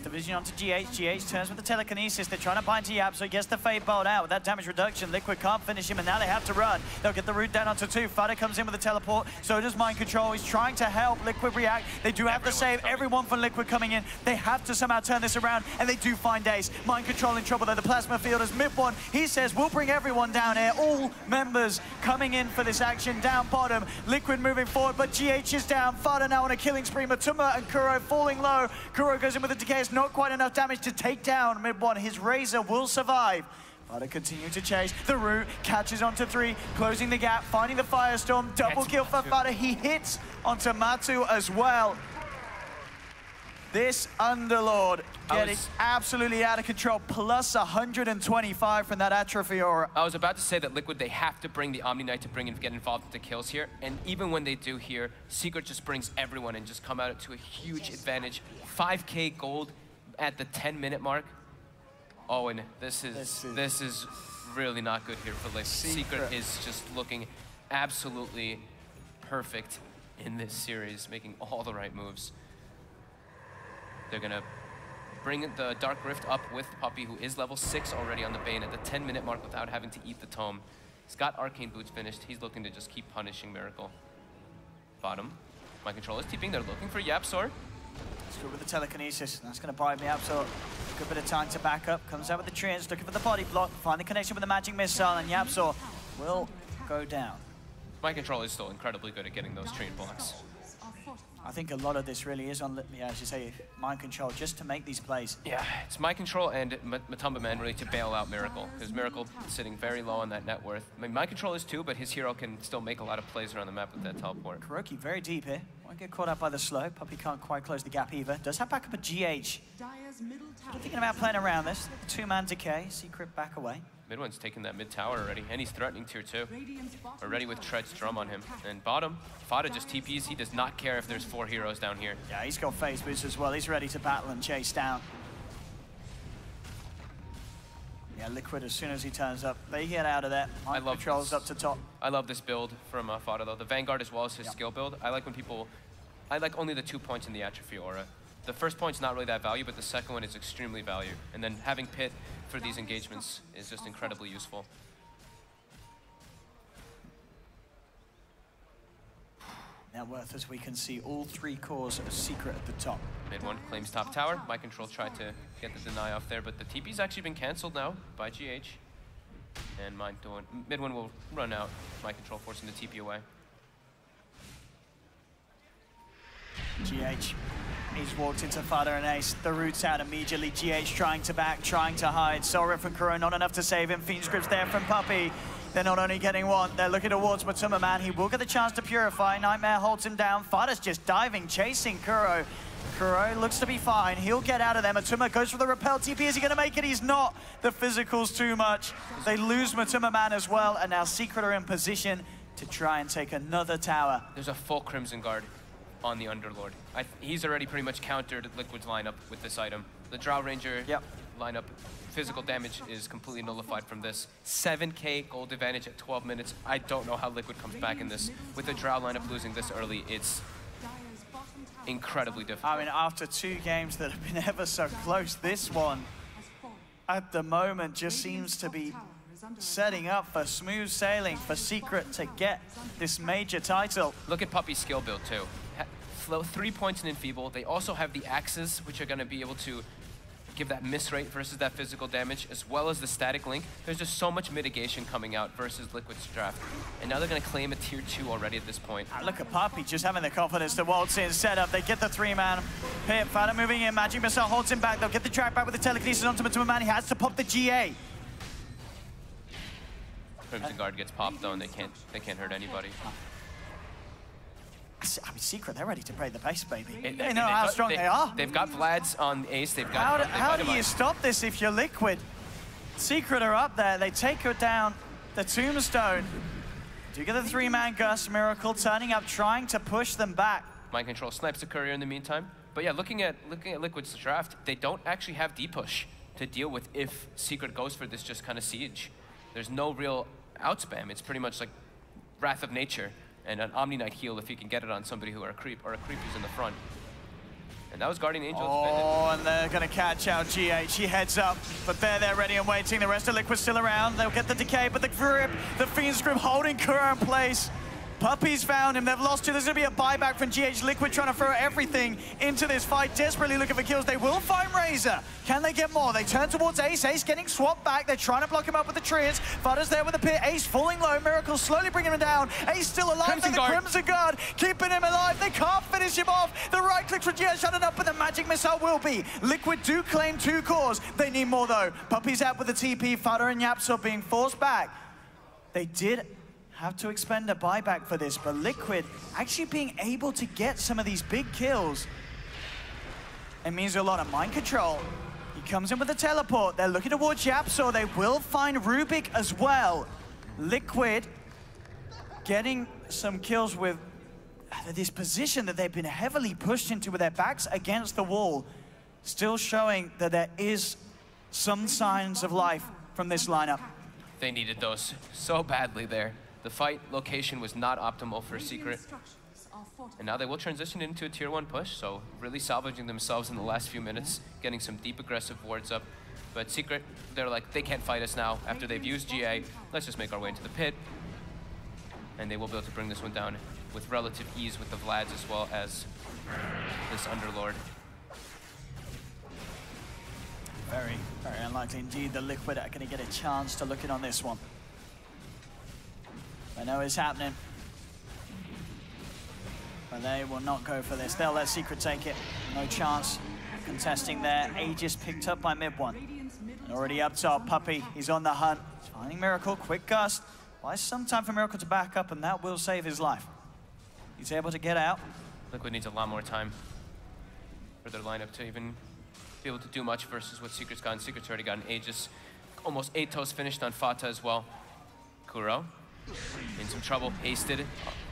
[SPEAKER 6] Division onto GH. GH turns with the telekinesis. They're trying to bind to Yapso. Gets the Fade Bolt out. With that damage reduction, Liquid can't finish him, and now they have to run. They'll get the root down onto 2. Fada comes in with the teleport. So does Mind Control. He's trying to help Liquid react. They do have to save everyone from Liquid coming in. They have to somehow turn this around, and they do find Ace. Mind Control in trouble though. The Plasma Field is mid one. He says, we'll bring everyone down here. All members coming in for this action down bottom. Liquid moving forward, but GH is down. Fada now now on a killing spree. Matuma and Kuro falling low. Kuro goes in with a decay. It's not quite enough damage to take down mid one. His Razor will survive. Fada continue to chase. The root catches onto 3, closing the gap, finding the Firestorm. Double kill for Fada. He hits onto Matu as well. This Underlord getting absolutely out of control, plus 125 from that Atrophy Aura.
[SPEAKER 7] I was about to say that Liquid, they have to bring the Omni Knight to get involved into kills here. And even when they do here, Secret just brings everyone and just come out to a huge advantage. 5K gold at the 10-minute mark. Oh, and this is really not good here for Liquid. Secret is just looking absolutely perfect in this series, making all the right moves. They're gonna bring the Dark Rift up with Puppey, who is level 6 already on the Bane at the 10-minute mark without having to eat the Tome. He's got Arcane Boots finished. He's looking to just keep punishing Miracle. Bottom. My controller's TPing. They're looking for Yapsor.
[SPEAKER 6] It's good with the telekinesis. That's going to buy me Yapsor a good bit of time to back up. Comes out with the treants, looking for the body block. Find the connection with the magic missile, and Yapsor will go down.
[SPEAKER 7] My controller is still incredibly good at getting those treant blocks.
[SPEAKER 6] I think a lot of this really is on, yeah, as you say, mind control, just to make these plays.
[SPEAKER 7] Yeah, it's mind control and Matumba Man really to bail out Miracle, because Miracle is sitting very low on that net worth. I mean, mind control is too, but his hero can still make a lot of plays around the map with that teleport.
[SPEAKER 6] Kuroki very deep here. Won't get caught up by the slow. Puppey can't quite close the gap either. Does have backup a GH. Still thinking about playing around this. 2-man decay. Secret back away.
[SPEAKER 7] Mid one's taking that mid tower already, and he's threatening tier 2. Already with Tread's drum on him. And bottom, Fada just TPs. He does not care if there's 4 heroes down here.
[SPEAKER 6] Yeah, he's got phase boost as well. He's ready to battle and chase down. Yeah, Liquid, as soon as he turns up, they get out of there.
[SPEAKER 7] I love
[SPEAKER 6] Controls up to top.
[SPEAKER 7] I love this build from Fada, though. The Vanguard as well as his skill build. I like when people... I like only the 2 points in the Atrophy Aura. The first point's not really that value, but the second one is extremely value. And then having Pit for these engagements is just incredibly useful.
[SPEAKER 6] Net worth, as we can see, all 3 cores of Secret at the top.
[SPEAKER 7] Mid one claims top tower. My control tried to get the deny off there, but the TP's actually been canceled now by GH. And mid one will run out. My control forcing the TP away.
[SPEAKER 6] GH. He's walked into Fada and Ace. The root's out immediately. GH trying to back, trying to hide. Soul from Kuro, not enough to save him. Fiend's Grip's there from Puppey. They're not only getting one, they're looking towards Matuma Man. He will get the chance to purify. Nightmare holds him down. Fada's just diving, chasing Kuro. Kuro looks to be fine. He'll get out of there. Matuma goes for the repel TP. Is he going to make it? He's not. The physical's too much. They lose Matuma Man as well, and now Secret are in position to try and take another tower.
[SPEAKER 7] There's a full Crimson Guard on the Underlord. He's already pretty much countered Liquid's lineup with this item. The Drow Ranger lineup, physical damage is completely nullified from this. 7K gold advantage at 12 minutes. I don't know how Liquid comes back in this. With the Drow lineup losing this early, it's incredibly difficult.
[SPEAKER 6] I mean, after 2 games that have been ever so close, this one, at the moment, just seems to be setting up for smooth sailing for Secret to get this major title.
[SPEAKER 7] Look at Puppey's skill build, too. 3 points in Enfeeble. They also have the axes, which are going to be able to give that miss rate versus that physical damage, as well as the static link. There's just so much mitigation coming out versus Liquid's draft. And now they're going to claim a tier 2 already at this point.
[SPEAKER 6] Look at Puppey just having the confidence to waltz in, set up. They get the 3-man pit. Fada moving in. Magic Missile holds him back. They'll get the track back with the telekinesis onto Matuma Man. He has to pop the GA.
[SPEAKER 7] Crimson Guard gets popped though, and they can't hurt anybody.
[SPEAKER 6] I mean, Secret, they're ready to play the base, baby. They know how strong they are.
[SPEAKER 7] They've got Vlad's on Ace. They've got.
[SPEAKER 6] How do you stop this if you're Liquid? Secret are up there. They take her down. The Tombstone. Do you get the 3-man Gus? Miracle turning up, trying to push them back.
[SPEAKER 7] Mind control snipes the courier in the meantime. But yeah, looking at Liquid's draft, they don't actually have D-push to deal with if Secret goes for this just kind of siege. There's no real outspam. It's pretty much like Wrath of Nature and an Omni Knight heal if you can get it on somebody who are a creep or a creep who's in the front. And that was Guardian Angel.
[SPEAKER 6] Oh, and they're going to catch out GH. He heads up, but they're ready and waiting. The rest of Liquid still around. They'll get the decay, but the grip, the Fiend's Grip holding Kuro in place. Puppy's found him. They've lost two. There's going to be a buyback from GH. Liquid trying to throw everything into this fight, desperately looking for kills. They will find Razor. Can they get more? They turn towards Ace. Ace getting swapped back. They're trying to block him up with the trees. Fudder's there with the pit. Ace falling low. Miracle slowly bringing him down. Ace still alive. The Crimson Guard keeping him alive. They can't finish him off. The right click from GH shut it up, but the magic missile will be. Liquid do claim 2 cores. They need more though. Puppy's out with the TP. Fudder and Yapso being forced back. They did have to expend a buyback for this, but Liquid actually being able to get some of these big kills. It means a lot of mind control. He comes in with the teleport. They're looking towards Yapso. They will find Rubik as well. Liquid getting some kills with this position that they've been heavily pushed into with their backs against the wall. Still showing that there is some signs of life from this lineup.
[SPEAKER 7] They needed those so badly there. The fight location was not optimal for Secret. And now they will transition into a tier 1 push, so really salvaging themselves in the last few minutes, getting some deep aggressive wards up. But Secret, they're like, they can't fight us now after they've used GA. Let's just make our way into the pit. And they will be able to bring this one down with relative ease with the Vlads as well as this Underlord.
[SPEAKER 6] Very, very unlikely indeed the Liquid are going to get a chance to look in on this one. I know it's happening. But they will not go for this. They'll let Secret take it. No chance contesting there. Aegis picked up by mid one. And already up top, Puppy, he's on the hunt. He's finding Miracle, quick gust. Buys some time for Miracle to back up, and that will save his life. He's able to get out.
[SPEAKER 7] Liquid needs a lot more time for their lineup to even be able to do much versus what Secret's gotten. Secret's already gotten Aegis. Almost 8 toes finished on Fata as well. Kuro in some trouble, hasted.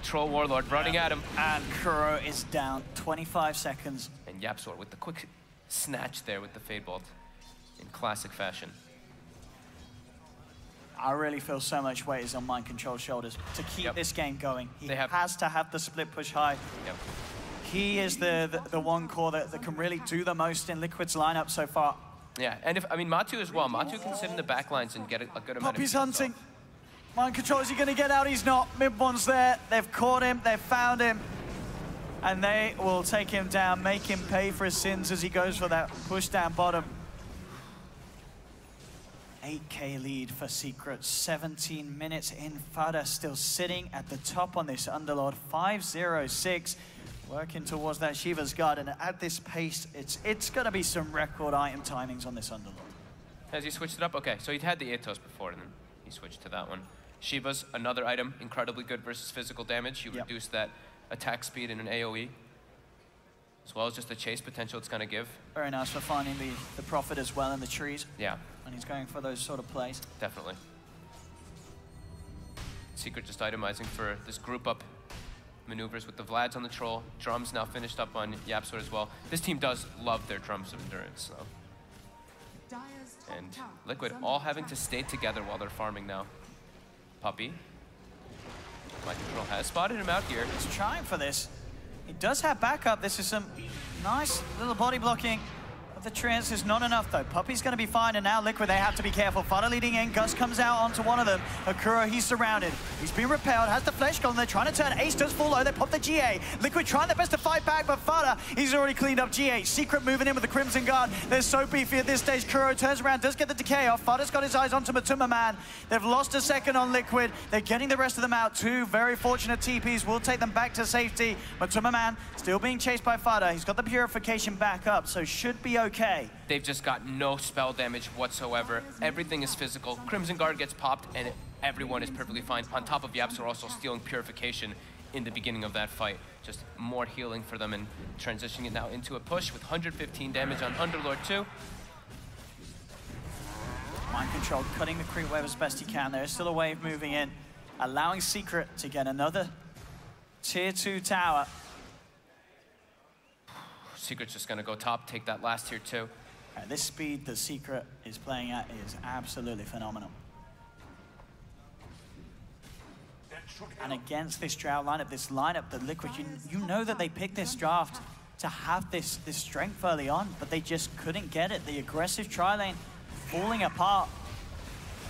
[SPEAKER 7] Troll Warlord running at him.
[SPEAKER 6] And Kuro is down, 25 seconds.
[SPEAKER 7] And Yapsor with the quick snatch there with the Fade Bolt in classic fashion.
[SPEAKER 6] I really feel so much weight is on Mind Control's shoulders to keep this game going. He has to have the split push high.
[SPEAKER 7] Yep.
[SPEAKER 6] He is the one core that can really do the most in Liquid's lineup so far.
[SPEAKER 7] Yeah, and I mean, Matu as well. Matu can sit in the back lines and get a good amount
[SPEAKER 6] Puppy's
[SPEAKER 7] of
[SPEAKER 6] hunting. Mind Control, is he going to get out? He's not. Mid one's there. They've caught him. They've found him. And they will take him down, make him pay for his sins as he goes for that push down bottom. 8K lead for Secret. 17 minutes in. Fada still sitting at the top on this Underlord. 5-0-6. Working towards that Shiva's Guard. And at this pace, it's going to be some record item timings on this Underlord.
[SPEAKER 7] Has he switched it up? Okay, so he'd had the Atos before, and then he switched to that one. Shiva's another item, incredibly good versus physical damage. You reduce that attack speed in an AoE, as well as just the chase potential it's going to give.
[SPEAKER 6] Very nice for finding the Prophet as well in the trees.
[SPEAKER 7] Yeah.
[SPEAKER 6] And he's going for those sort of plays.
[SPEAKER 7] Definitely. Secret just itemizing for this group up maneuvers with the Vlads on the Troll. Drums now finished up on Yapsor as well. This team does love their Drums of Endurance, so. And Liquid all having to stay together while they're farming now. Puppy. Mind Control has spotted him out here.
[SPEAKER 6] He's trying for this. He does have backup. This is some nice little body blocking. But the trance is not enough though. Puppy's going to be fine, and now Liquid, they have to be careful. Fada leading in. Gus comes out onto one of them. Akuro, he's surrounded. He's been repelled, has the flesh golem. They're trying to turn. Ace does fall low. They pop the GA. Liquid trying their best to fight back, but Fada, he's already cleaned up GA. Secret moving in with the Crimson Guard. They're so beefy at this stage. Kuro turns around, does get the decay off. Fada's got his eyes onto Matuma Man. They've lost a second on Liquid. They're getting the rest of them out. Two very fortunate TPs will take them back to safety. Matuma Man still being chased by Fada. He's got the purification back up, so should be okay.
[SPEAKER 7] They've just got no spell damage whatsoever. Everything is physical. Crimson Guard gets popped, and everyone is perfectly fine. On top of Yapsor also stealing purification in the beginning of that fight. Just more healing for them and transitioning it now into a push with 115 damage on Underlord 2.
[SPEAKER 6] Mind Control cutting the creep wave as best he can. There's still a wave moving in, allowing Secret to get another tier 2 tower.
[SPEAKER 7] Secret's just gonna go top, take that last tier 2.
[SPEAKER 6] At this speed that Secret is playing at is absolutely phenomenal. And against this drought lineup, the Liquid, you know that they picked this draft to have this strength early on, but they just couldn't get it. The aggressive tri-lane falling apart.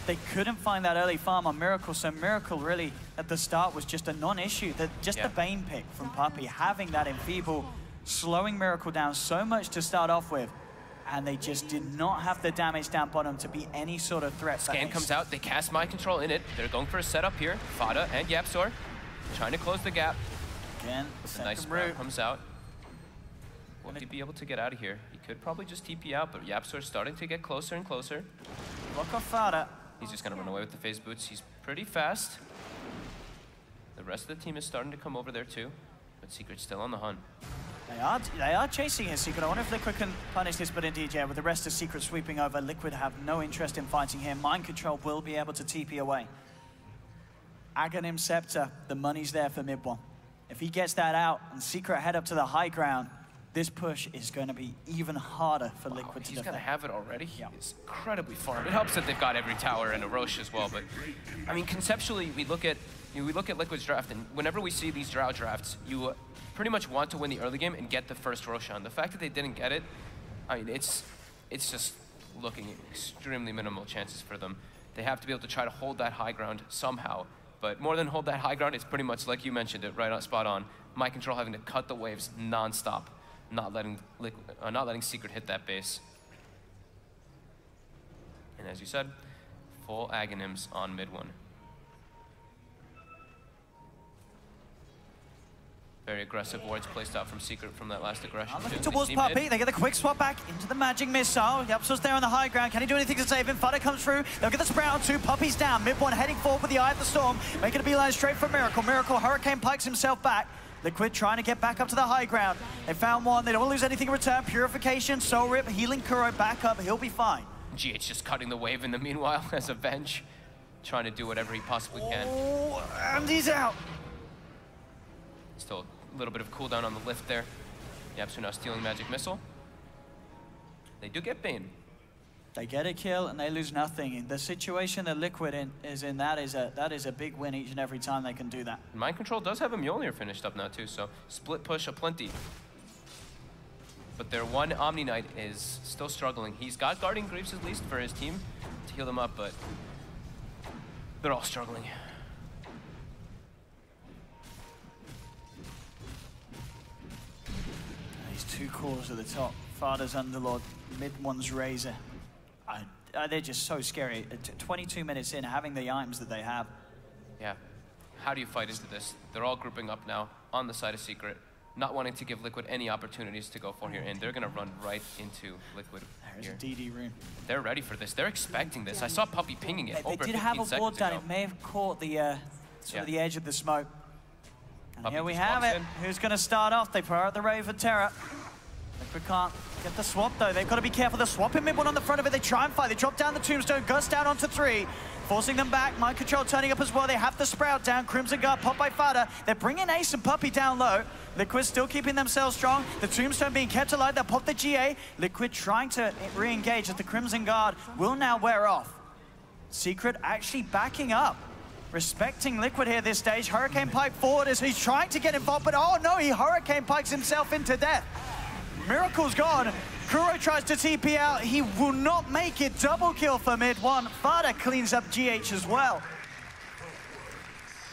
[SPEAKER 6] They couldn't find that early farm on Miracle, so Miracle really at the start was just a non-issue. Just the Bane pick from Puppey, having that enfeeble, slowing Miracle down so much to start off with, and they just did not have the damage down bottom to be any sort of threat.
[SPEAKER 7] Scan comes out, they cast Mind Control in it. They're going for a setup here. Fada and Yapzor trying to close the gap.
[SPEAKER 6] Again,
[SPEAKER 7] A nice route comes out. Will he be able to get out of here? He could probably just TP out, but Yapzor's starting to get closer and closer.
[SPEAKER 6] Look off Fada.
[SPEAKER 7] He's just gonna run away with the phase boots. He's pretty fast. The rest of the team is starting to come over there too, but Secret's still on the hunt.
[SPEAKER 6] They are chasing his Secret. I wonder if Liquid can punish this, but indeed, yeah, with the rest of Secret sweeping over, Liquid have no interest in fighting him. Mind Control will be able to TP away. Aghanim Scepter, the money's there for mid one. If he gets that out and Secret head up to the high ground, this push is going to be even harder for Liquid to defend.
[SPEAKER 7] He's going to have it already.
[SPEAKER 6] Yeah.
[SPEAKER 7] He's incredibly farmed. It helps that they've got every tower and a Roche as well, but I mean, conceptually, we look at Liquid's draft, and whenever we see these Drow drafts, you pretty much want to win the early game and get the first Roshan. The fact that they didn't get it, I mean, it's just looking at extremely minimal chances for them. They have to be able to try to hold that high ground somehow, but more than hold that high ground, it's pretty much like you mentioned it, right on, spot on. Mind Control having to cut the waves non-stop. Not letting Secret hit that base. And as you said, full Aghanims on mid one. Very aggressive wards placed out from Secret from that last aggression.
[SPEAKER 6] Looking towards Puppey, they get the quick swap back into the magic missile. Yapzor's there on the high ground. Can he do anything to save him? Fada comes through. They'll get the sprout on two. Puppey's down. Mid one heading forward with the Eye of the Storm. Making a beeline straight for Miracle. Miracle Hurricane pikes himself back. Liquid trying to get back up to the high ground. They found one. They don't want to lose anything in return. Purification, Soul Rip, healing Kuro back up. He'll be fine.
[SPEAKER 7] GH just cutting the wave in the meanwhile as a bench. Trying to do whatever he possibly can.
[SPEAKER 6] Oh, and he's out.
[SPEAKER 7] Still a little bit of cooldown on the lift there. Yapzor now stealing Magic Missile. They do get Bane.
[SPEAKER 6] They get a kill and they lose nothing. The situation that Liquid is in, that is a big win each and every time they can do that.
[SPEAKER 7] And Mind Control does have a Mjolnir finished up now too, so split push aplenty. But their one Omni Knight is still struggling. He's got Guardian Greaves at least for his team to heal them up, but they're all struggling.
[SPEAKER 6] These two cores at the top. Fada's Underlord, mid one's Razor. They're just so scary. 22 minutes in, having the items that they have.
[SPEAKER 7] Yeah. How do you fight into this? They're all grouping up now on the side of Secret, not wanting to give Liquid any opportunities to go for here, and they're going to run right into Liquid.
[SPEAKER 6] There's a DD rune.
[SPEAKER 7] They're ready for this. They're expecting this. I saw Puppey pinging it over 15 seconds ago.
[SPEAKER 6] They did have a ward down. It may have caught the sort of the edge of the smoke. And
[SPEAKER 7] Puppey
[SPEAKER 6] here we
[SPEAKER 7] just
[SPEAKER 6] have
[SPEAKER 7] walks
[SPEAKER 6] it.
[SPEAKER 7] in.
[SPEAKER 6] Who's going to start off? They throw out the Rave of Terror. Liquid can't get the swap though. They've got to be careful. The swap in mid one on the front of it. They try and fight. They drop down the Tombstone. Gus down onto 3. Forcing them back. Mind Control turning up as well. They have the Sprout down. Crimson Guard popped by Fada. They're bringing Ace and Puppey down low. Liquid still keeping themselves strong. The Tombstone being kept alive. They'll pop the GA. Liquid trying to re-engage as the Crimson Guard will now wear off. Secret actually backing up. Respecting Liquid here this stage. Hurricane Pike forward as he's trying to get involved, but oh no, he Hurricane Pikes himself into death. Miracle's gone. Kuro tries to TP out. He will not make it. Double kill for mid one. Fada cleans up GH as well.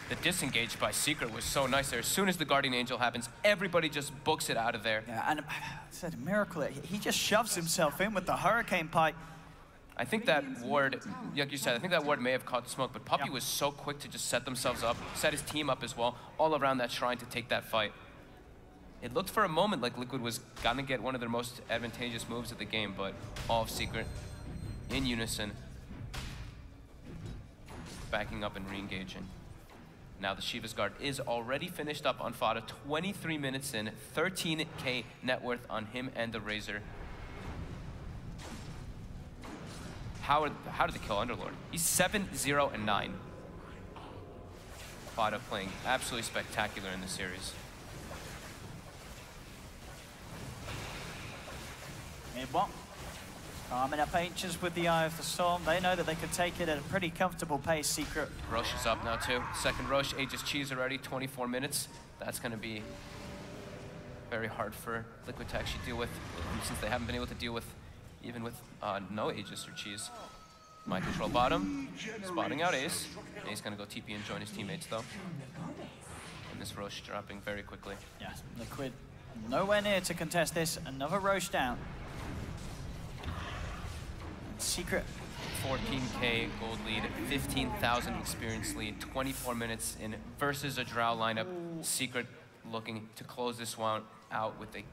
[SPEAKER 7] The disengage by Secret was so nice there. As soon as the Guardian Angel happens, everybody just books it out of there.
[SPEAKER 6] Yeah, and I said Miracle, he just shoves himself in with the Hurricane Pike.
[SPEAKER 7] I think that ward, like you said, I think that ward may have caught the smoke, but Puppey was so quick to just set themselves up, set his team up as well, all around that shrine to take that fight. It looked for a moment like Liquid was gonna get one of their most advantageous moves of the game, but all of Secret in unison, backing up and re-engaging. Now the Shiva's Guard is already finished up on Fada, 23 minutes in, 13K net worth on him and the Razor. How did they kill Underlord? He's 7-0-9. Fada playing absolutely spectacular in this series.
[SPEAKER 6] Mid-one. Arming up Ancients with the Eye of the Storm. They know that they could take it at a pretty comfortable pace. Secret.
[SPEAKER 7] Roche is up now too. Second Roche, Aegis Cheese already, 24 minutes. That's going to be very hard for Liquid to actually deal with, since they haven't been able to deal with, even with no Aegis or Cheese. My control bottom, spotting out Ace. Ace gonna go TP and join his teammates though. And this Roche dropping very quickly.
[SPEAKER 6] Yeah, Liquid nowhere near to contest this. Another Roche down. Secret.
[SPEAKER 7] 14K gold lead, 15,000 experience lead, 24 minutes in versus a Drow lineup. Secret looking to close this one out with a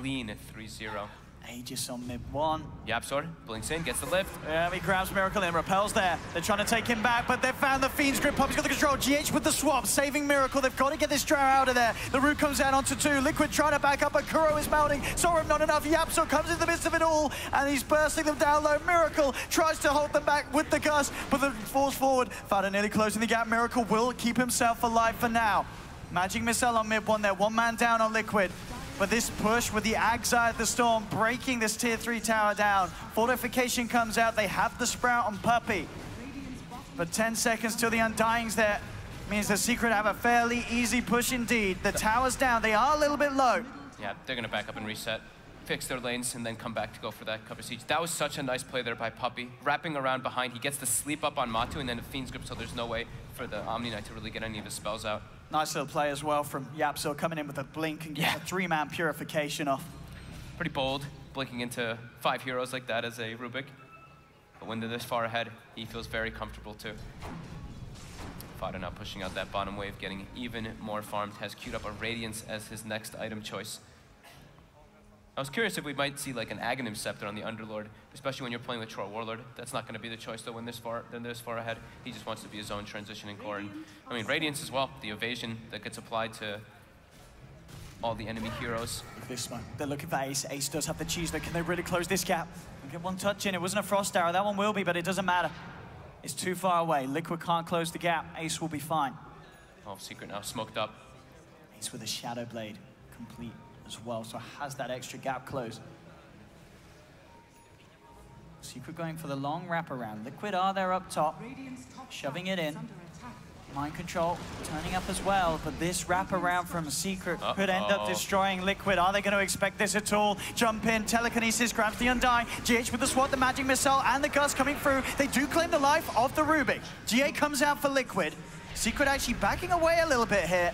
[SPEAKER 7] clean 3-0.
[SPEAKER 6] Aegis on mid one.
[SPEAKER 7] YapzOr blinks in, gets the lift.
[SPEAKER 6] Yeah, he grabs Miracle and repels there. They're trying to take him back, but they've found the Fiend's grip. Puppy's got the control. GH with the swap, saving Miracle. They've got to get this Drow out of there. The root comes down onto 2. Liquid trying to back up, but Kuro is mounting. Sorum not enough. YapzOr comes in the midst of it all, and he's bursting them down low. Miracle tries to hold them back with the gust, but the force forward. Fada nearly closing the gap. Miracle will keep himself alive for now. Magic Missile on mid one there. 1 man down on Liquid. But this push with the Agzai of the Storm breaking this tier 3 tower down. Fortification comes out. They have the Sprout on Puppy. But 10 seconds till the Undying's there means the Secret have a fairly easy push indeed. The tower's down. They are a little bit low.
[SPEAKER 7] Yeah, they're going to back up and reset, fix their lanes, and then come back to go for that cover siege. That was such a nice play there by Puppy. Wrapping around behind, he gets the sleep up on Matu, and then the Fiend's grip, so there's no way for the Omni Knight to really get any of his spells out.
[SPEAKER 6] Nice little play as well from YapzOr coming in with a blink and getting a 3-man purification off.
[SPEAKER 7] Pretty bold, blinking into 5 heroes like that as a Rubik. But when they're this far ahead, he feels very comfortable too. Fada now pushing out that bottom wave, getting even more farmed, has queued up a Radiance as his next item choice. I was curious if we might see like an Aghanim Scepter on the Underlord, especially when you're playing with Troll Warlord. That's not going to be the choice though when they're this far ahead. He just wants to be his own transitioning core. And I mean, Radiance as well, the evasion that gets applied to all the enemy heroes.
[SPEAKER 6] This one, they're looking for Ace. Ace does have the cheese, but can they really close this gap? Get one touch in. It wasn't a Frost Arrow. That one will be, but it doesn't matter. It's too far away. Liquid can't close the gap. Ace will be fine.
[SPEAKER 7] Oh, Secret now smoked up.
[SPEAKER 6] Ace with a Shadow Blade complete as well, so has that extra gap closed. Secret going for the long wraparound. Liquid are there up top, shoving it in. Mind control turning up as well, but this wraparound from Secret could end up destroying Liquid. Are they going to expect this at all? Jump in, telekinesis grabs the Undying. GH with the swat, the magic missile, and the gust coming through. They do claim the life of the Rubik. GA comes out for Liquid. Secret actually backing away a little bit here,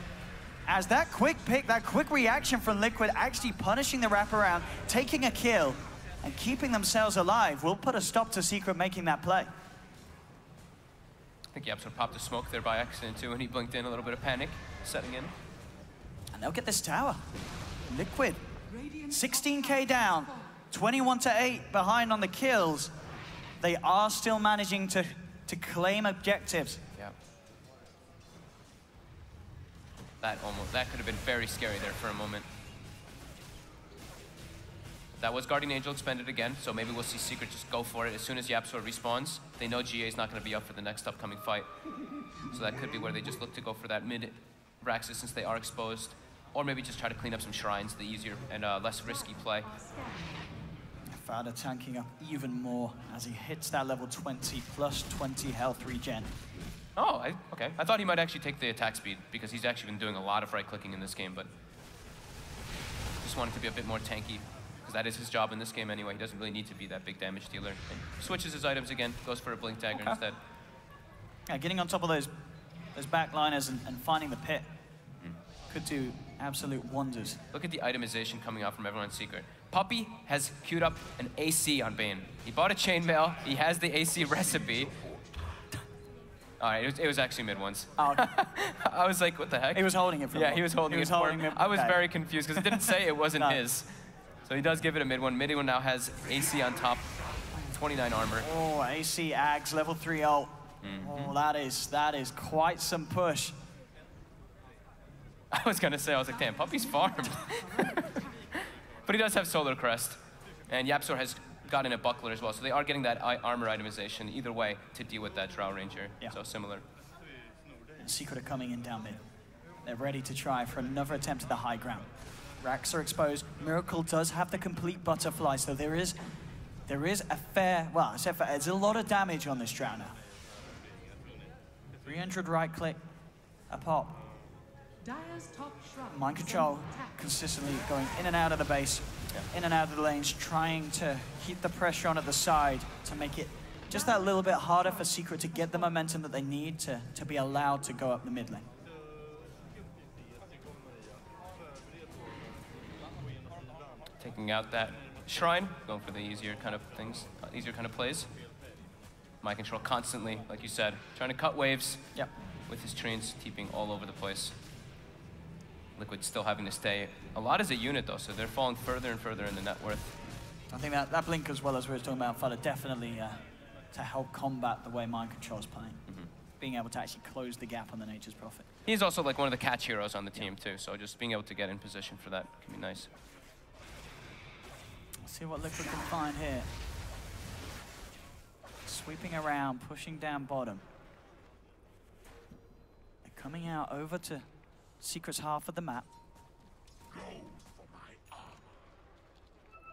[SPEAKER 6] as that quick pick, that quick reaction from Liquid actually punishing the wraparound, taking a kill, and keeping themselves alive will put a stop to Secret making that play.
[SPEAKER 7] I think YapzOr popped a smoke there by accident too, and he blinked in, a little bit of panic setting in.
[SPEAKER 6] And they'll get this tower. Liquid, 16K down, 21-8 behind on the kills. They are still managing to claim objectives.
[SPEAKER 7] Yeah. That could have been very scary there for a moment. That was Guardian Angel expended again, so maybe we'll see Secret just go for it. As soon as YapzOr respawns, they know GA is not going to be up for the next upcoming fight. So that could be where they just look to go for that mid-Raxus since they are exposed. Or maybe just try to clean up some shrines, the easier and less risky play.
[SPEAKER 6] Fada tanking up even more as he hits that level 20 plus 20 health regen.
[SPEAKER 7] Oh, okay. I thought he might actually take the attack speed because he's actually been doing a lot of right-clicking in this game, but just wanted to be a bit more tanky. Because that is his job in this game anyway. He doesn't really need to be that big damage dealer. And switches his items again, goes for a Blink Dagger instead.
[SPEAKER 6] Yeah, getting on top of those backliners and finding the pit could do absolute wonders.
[SPEAKER 7] Look at the itemization coming out from everyone's Secret. Puppy has queued up an AC on Bane. He bought a chainmail. He has the AC recipe. All right, it was actually mid ones.
[SPEAKER 6] Oh.
[SPEAKER 7] I was like, what the heck?
[SPEAKER 6] He was holding it for
[SPEAKER 7] he was holding it for him. I was very confused because it didn't say it wasn't his. So he does give it a mid one. Mid one now has AC on top, 29 armor.
[SPEAKER 6] Oh, AC Ags, level 3 ult. Oh, that is quite some push.
[SPEAKER 7] I was gonna say, I was like, damn, Puppy's farmed. But he does have Solar Crest. And YapzOr has gotten a Buckler as well. So they are getting that armor itemization either way to deal with that Drow Ranger. Yeah. So similar.
[SPEAKER 6] Secret are coming in down mid. They're ready to try for another attempt at the high ground. Racks are exposed. Miracle does have the complete butterfly, so there is a fair, well, I said fair, there's a lot of damage on this Drow now. 300 right click, a pop. Mind control, consistently going in and out of the base, in and out of the lanes, trying to keep the pressure on at the side to make it just that little bit harder for Secret to get the momentum that they need to be allowed to go up the mid lane.
[SPEAKER 7] Taking out that Shrine, going for the easier kind of things, easier kind of plays. Mind control constantly, like you said, trying to cut waves.
[SPEAKER 6] Yep.
[SPEAKER 7] With his trains TPing all over the place. Liquid still having to stay a lot as a unit though, so they're falling further and further in the net worth.
[SPEAKER 6] I think that blink as well as we were talking about, Fada, definitely to help combat the way Mind Control is playing. Being able to actually close the gap on the Nature's Prophet.
[SPEAKER 7] He's also like one of the catch heroes on the team too, so just being able to get in position for that can be nice.
[SPEAKER 6] Let's see what Liquid can find here. Sweeping around, pushing down bottom. They're coming out over to Secret's half of the map.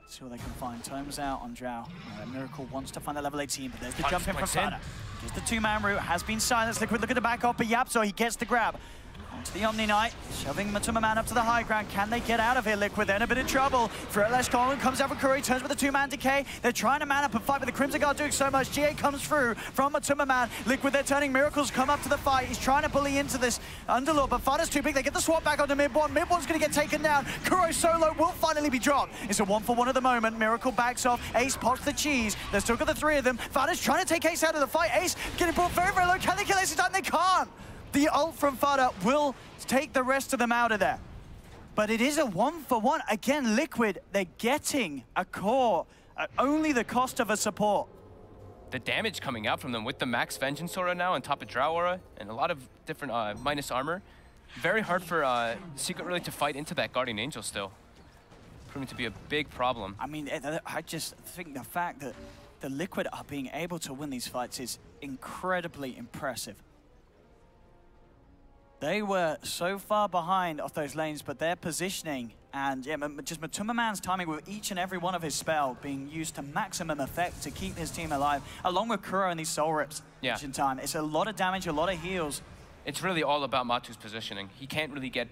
[SPEAKER 6] See what they can find. Tome's out on Drow. Miracle wants to find the level 18, but there's the jump in from Fada. Just the two-man route has been silenced. Liquid look at the back off, but Yapso, he gets the grab. Onto the Omni Knight, shoving Matuma Man up to the high ground. Can they get out of here, Liquid? They're in a bit of trouble. Threatless Colin comes out from Curry, turns with a two-man decay. They're trying to man up and fight, but the Crimson Guard doing so much. GA comes through from Matuma Man. Liquid, they're turning. Miracles come up to the fight. He's trying to bully into this Underlord, but Fada's too big. They get the swap back onto Midborn. Midborn's going to get taken down. Kuro solo will finally be dropped. It's a 1-for-1 at the moment. Miracle backs off. Ace pops the cheese. They've still got the three of them. Fada's trying to take Ace out of the fight. Ace getting brought very, very low. Can they kill Ace in time? They can't. The ult from Fada will take the rest of them out of there. But it is a 1-for-1. Again, Liquid, they're getting a core at only the cost of a support.
[SPEAKER 7] The damage coming out from them with the max Vengeance Aura now on top of Drow Aura and a lot of different minus armor. Very hard for Secret really to fight into that Guardian Angel still. Proving to be a big problem.
[SPEAKER 6] I mean, I just think the fact that the Liquid are being able to win these fights is incredibly impressive. They were so far behind off those lanes, but their positioning and yeah, just Matuma Man's timing with each and every one of his spell being used to maximum effect to keep his team alive, along with Kuro and these soul rips each in time. It's a lot of damage, a lot of heals.
[SPEAKER 7] It's really all about Matu's positioning. He can't really get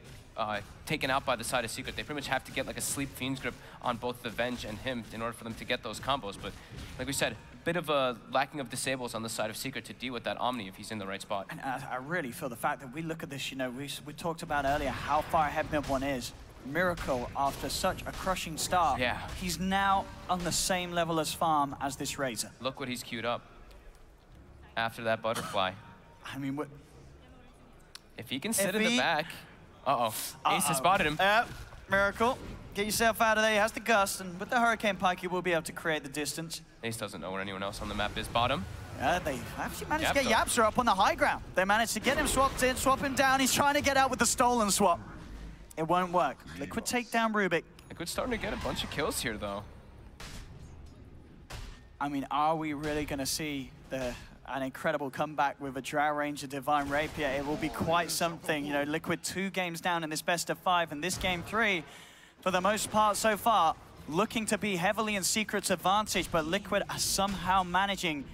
[SPEAKER 7] taken out by the side of Secret. They pretty much have to get like a Sleep Fiend's grip on both the Venge and him in order for them to get those combos. But like we said, a bit of a lacking of disables on the side of Secret to deal with that Omni if he's in the right spot.
[SPEAKER 6] And I really feel the fact that we look at this, you know, we talked about earlier how far ahead Mid-1 is. Miracle, after such a crushing start, he's now on the same level as Farm as this Razor.
[SPEAKER 7] Look what he's queued up after that butterfly.
[SPEAKER 6] I mean,
[SPEAKER 7] if he can sit in the back. Ace has spotted him.
[SPEAKER 6] Miracle, get yourself out of there. He has the gust, and with the Hurricane Pike, he will be able to create the distance.
[SPEAKER 7] Ace doesn't know where anyone else on the map is. Bottom.
[SPEAKER 6] They actually managed to get Yapsa up on the high ground. They managed to get him swapped in, swap him down. He's trying to get out with the stolen swap. It won't work. Liquid take down Rubik.
[SPEAKER 7] Liquid's starting to get a bunch of kills here, though.
[SPEAKER 6] I mean, are we really going to see an incredible comeback with a Drow Ranger Divine Rapier? It will be quite something. You know, Liquid 2 games down in this best of 5, and this game 3, for the most part so far, looking to be heavily in Secret's advantage, but Liquid are somehow managing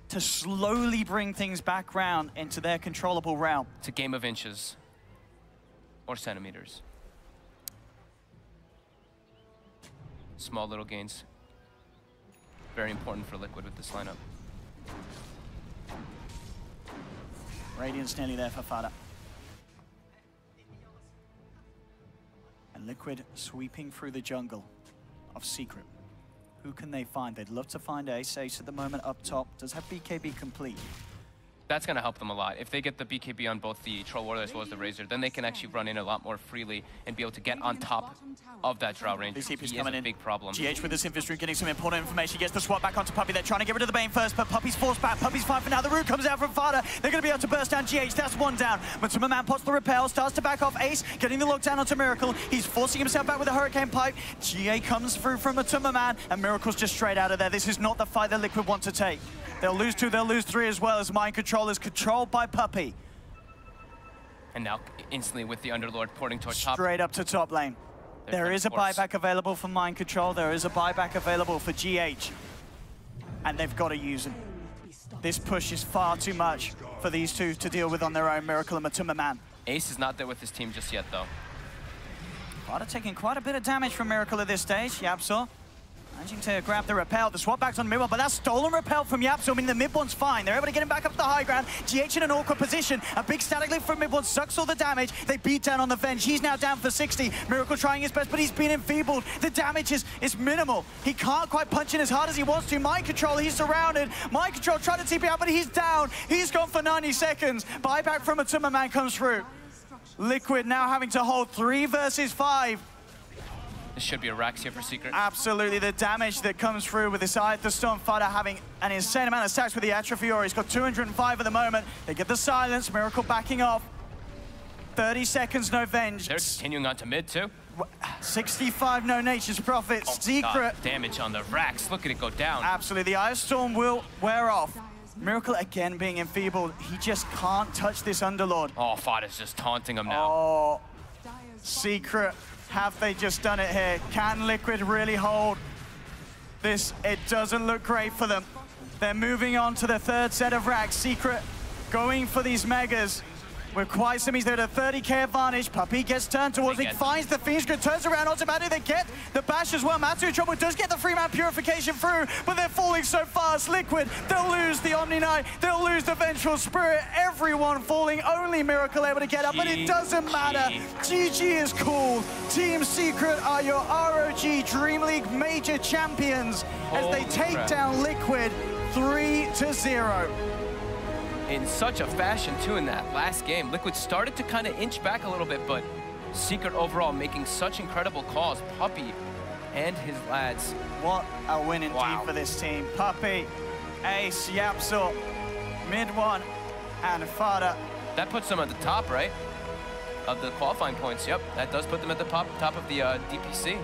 [SPEAKER 6] to slowly bring things back round into their controllable realm.
[SPEAKER 7] It's a game of inches. Or centimeters. Small little gains. Very important for Liquid with this lineup.
[SPEAKER 6] Radiant's nearly there for Fada. And Liquid sweeping through the jungle of Secret. Who can they find? They'd love to find Ace. Ace at the moment up top. Does have BKB complete.
[SPEAKER 7] That's going to help them a lot. If they get the BKB on both the Troll Warrior as well as the Razor, then they can actually run in a lot more freely and be able to get on top of that Drow range.
[SPEAKER 6] This TP's coming in.
[SPEAKER 7] Big problem.
[SPEAKER 6] GH with his infantry getting some important information. He gets the swap back onto Puppey. They're trying to get rid of the Bane first, but Puppey's forced back. Puppey's fine for now. The root comes out from Fada. They're going to be able to burst down GH. That's one down. Matuma Man pots the repel, starts to back off Ace, getting the lockdown onto Miracle. He's forcing himself back with a Hurricane Pipe. GA comes through from Matuma Man, and Miracle's just straight out of there. This is not the fight that Liquid want to take. They'll lose 2, they'll lose 3 as well, as Mind Control is controlled by Puppey.
[SPEAKER 7] And now instantly with the Underlord porting towards top.
[SPEAKER 6] Straight up to top lane. There is a buyback available for Mind Control. There is a buyback available for GH. And they've got to use him. This push is far too much for these two to deal with on their own, Miracle and Matuma Man.
[SPEAKER 7] Ace is not there with his team just yet, though.
[SPEAKER 6] Fada taking quite a bit of damage from Miracle at this stage. Yapsaw Managing to grab the repel, the swap back's on the mid one, but that's stolen repel from Yap, so I mean the mid one's fine. They're able to get him back up to the high ground. GH in an awkward position. A big static lift from mid one sucks all the damage. They beat down on the Venge. He's now down for 60. Miracle trying his best, but he's been enfeebled. The damage is minimal. He can't quite punch in as hard as he wants to. Mind Control, he's surrounded. Mind Control trying to TP out, but he's down. He's gone for 90 seconds. Buyback from a Tumor Man comes through. Liquid now having to hold 3 versus 5.
[SPEAKER 7] This should be a Rax here for Secret.
[SPEAKER 6] Absolutely, the damage that comes through with this Eye of the Storm Fighter having an insane amount of stacks with the Atrophy Aura. He's got 205 at the moment. They get the silence, Miracle backing off. 30 seconds, no Venge.
[SPEAKER 7] They're continuing on to mid too.
[SPEAKER 6] 65, no Nature's Prophet.
[SPEAKER 7] Oh,
[SPEAKER 6] Secret.
[SPEAKER 7] God, damage on the Rax. Look at it go down.
[SPEAKER 6] Absolutely, the Eye of Storm will wear off. Miracle again being enfeebled. He just can't touch this Underlord.
[SPEAKER 7] Oh, Fada's just taunting him now.
[SPEAKER 6] Oh, Secret. Have they just done it here? Can Liquid really hold this? It doesn't look great for them. They're moving on to the 3rd set of racks. Secret going for these megas. With quite some, he's at a 30k advantage. Puppey gets turned towards him, finds the Fiend's Grid, turns around automatically. They get the bash as well. Matsu in trouble, does get the 3-man purification through, but they're falling so fast. Liquid, they'll lose the Omni Knight, they'll lose the Vengeful Spirit. Everyone falling, only Miracle able to get up, but it doesn't matter. GG is cool. Team Secret are your ROG DreamLeague major champions as they take down Liquid 3-0.
[SPEAKER 7] In such a fashion, too, in that last game. Liquid started to kind of inch back a little bit, but Secret overall making such incredible calls. Puppey and his lads.
[SPEAKER 6] What a winning team for this team. Puppey, Ace, Yapsor, mid one, and Fada.
[SPEAKER 7] That puts them at the top, right? Of the qualifying points, yep. That does put them at the top of the DPC.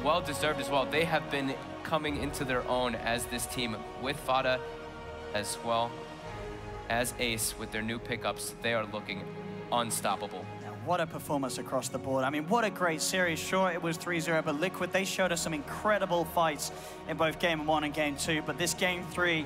[SPEAKER 7] Well deserved as well. They have been coming into their own as this team with Fada as well as Ace with their new pickups. They are looking unstoppable.
[SPEAKER 6] Now, what a performance across the board. I mean, what a great series. Sure, it was 3-0, but Liquid, they showed us some incredible fights in both Game 1 and Game 2, but this Game 3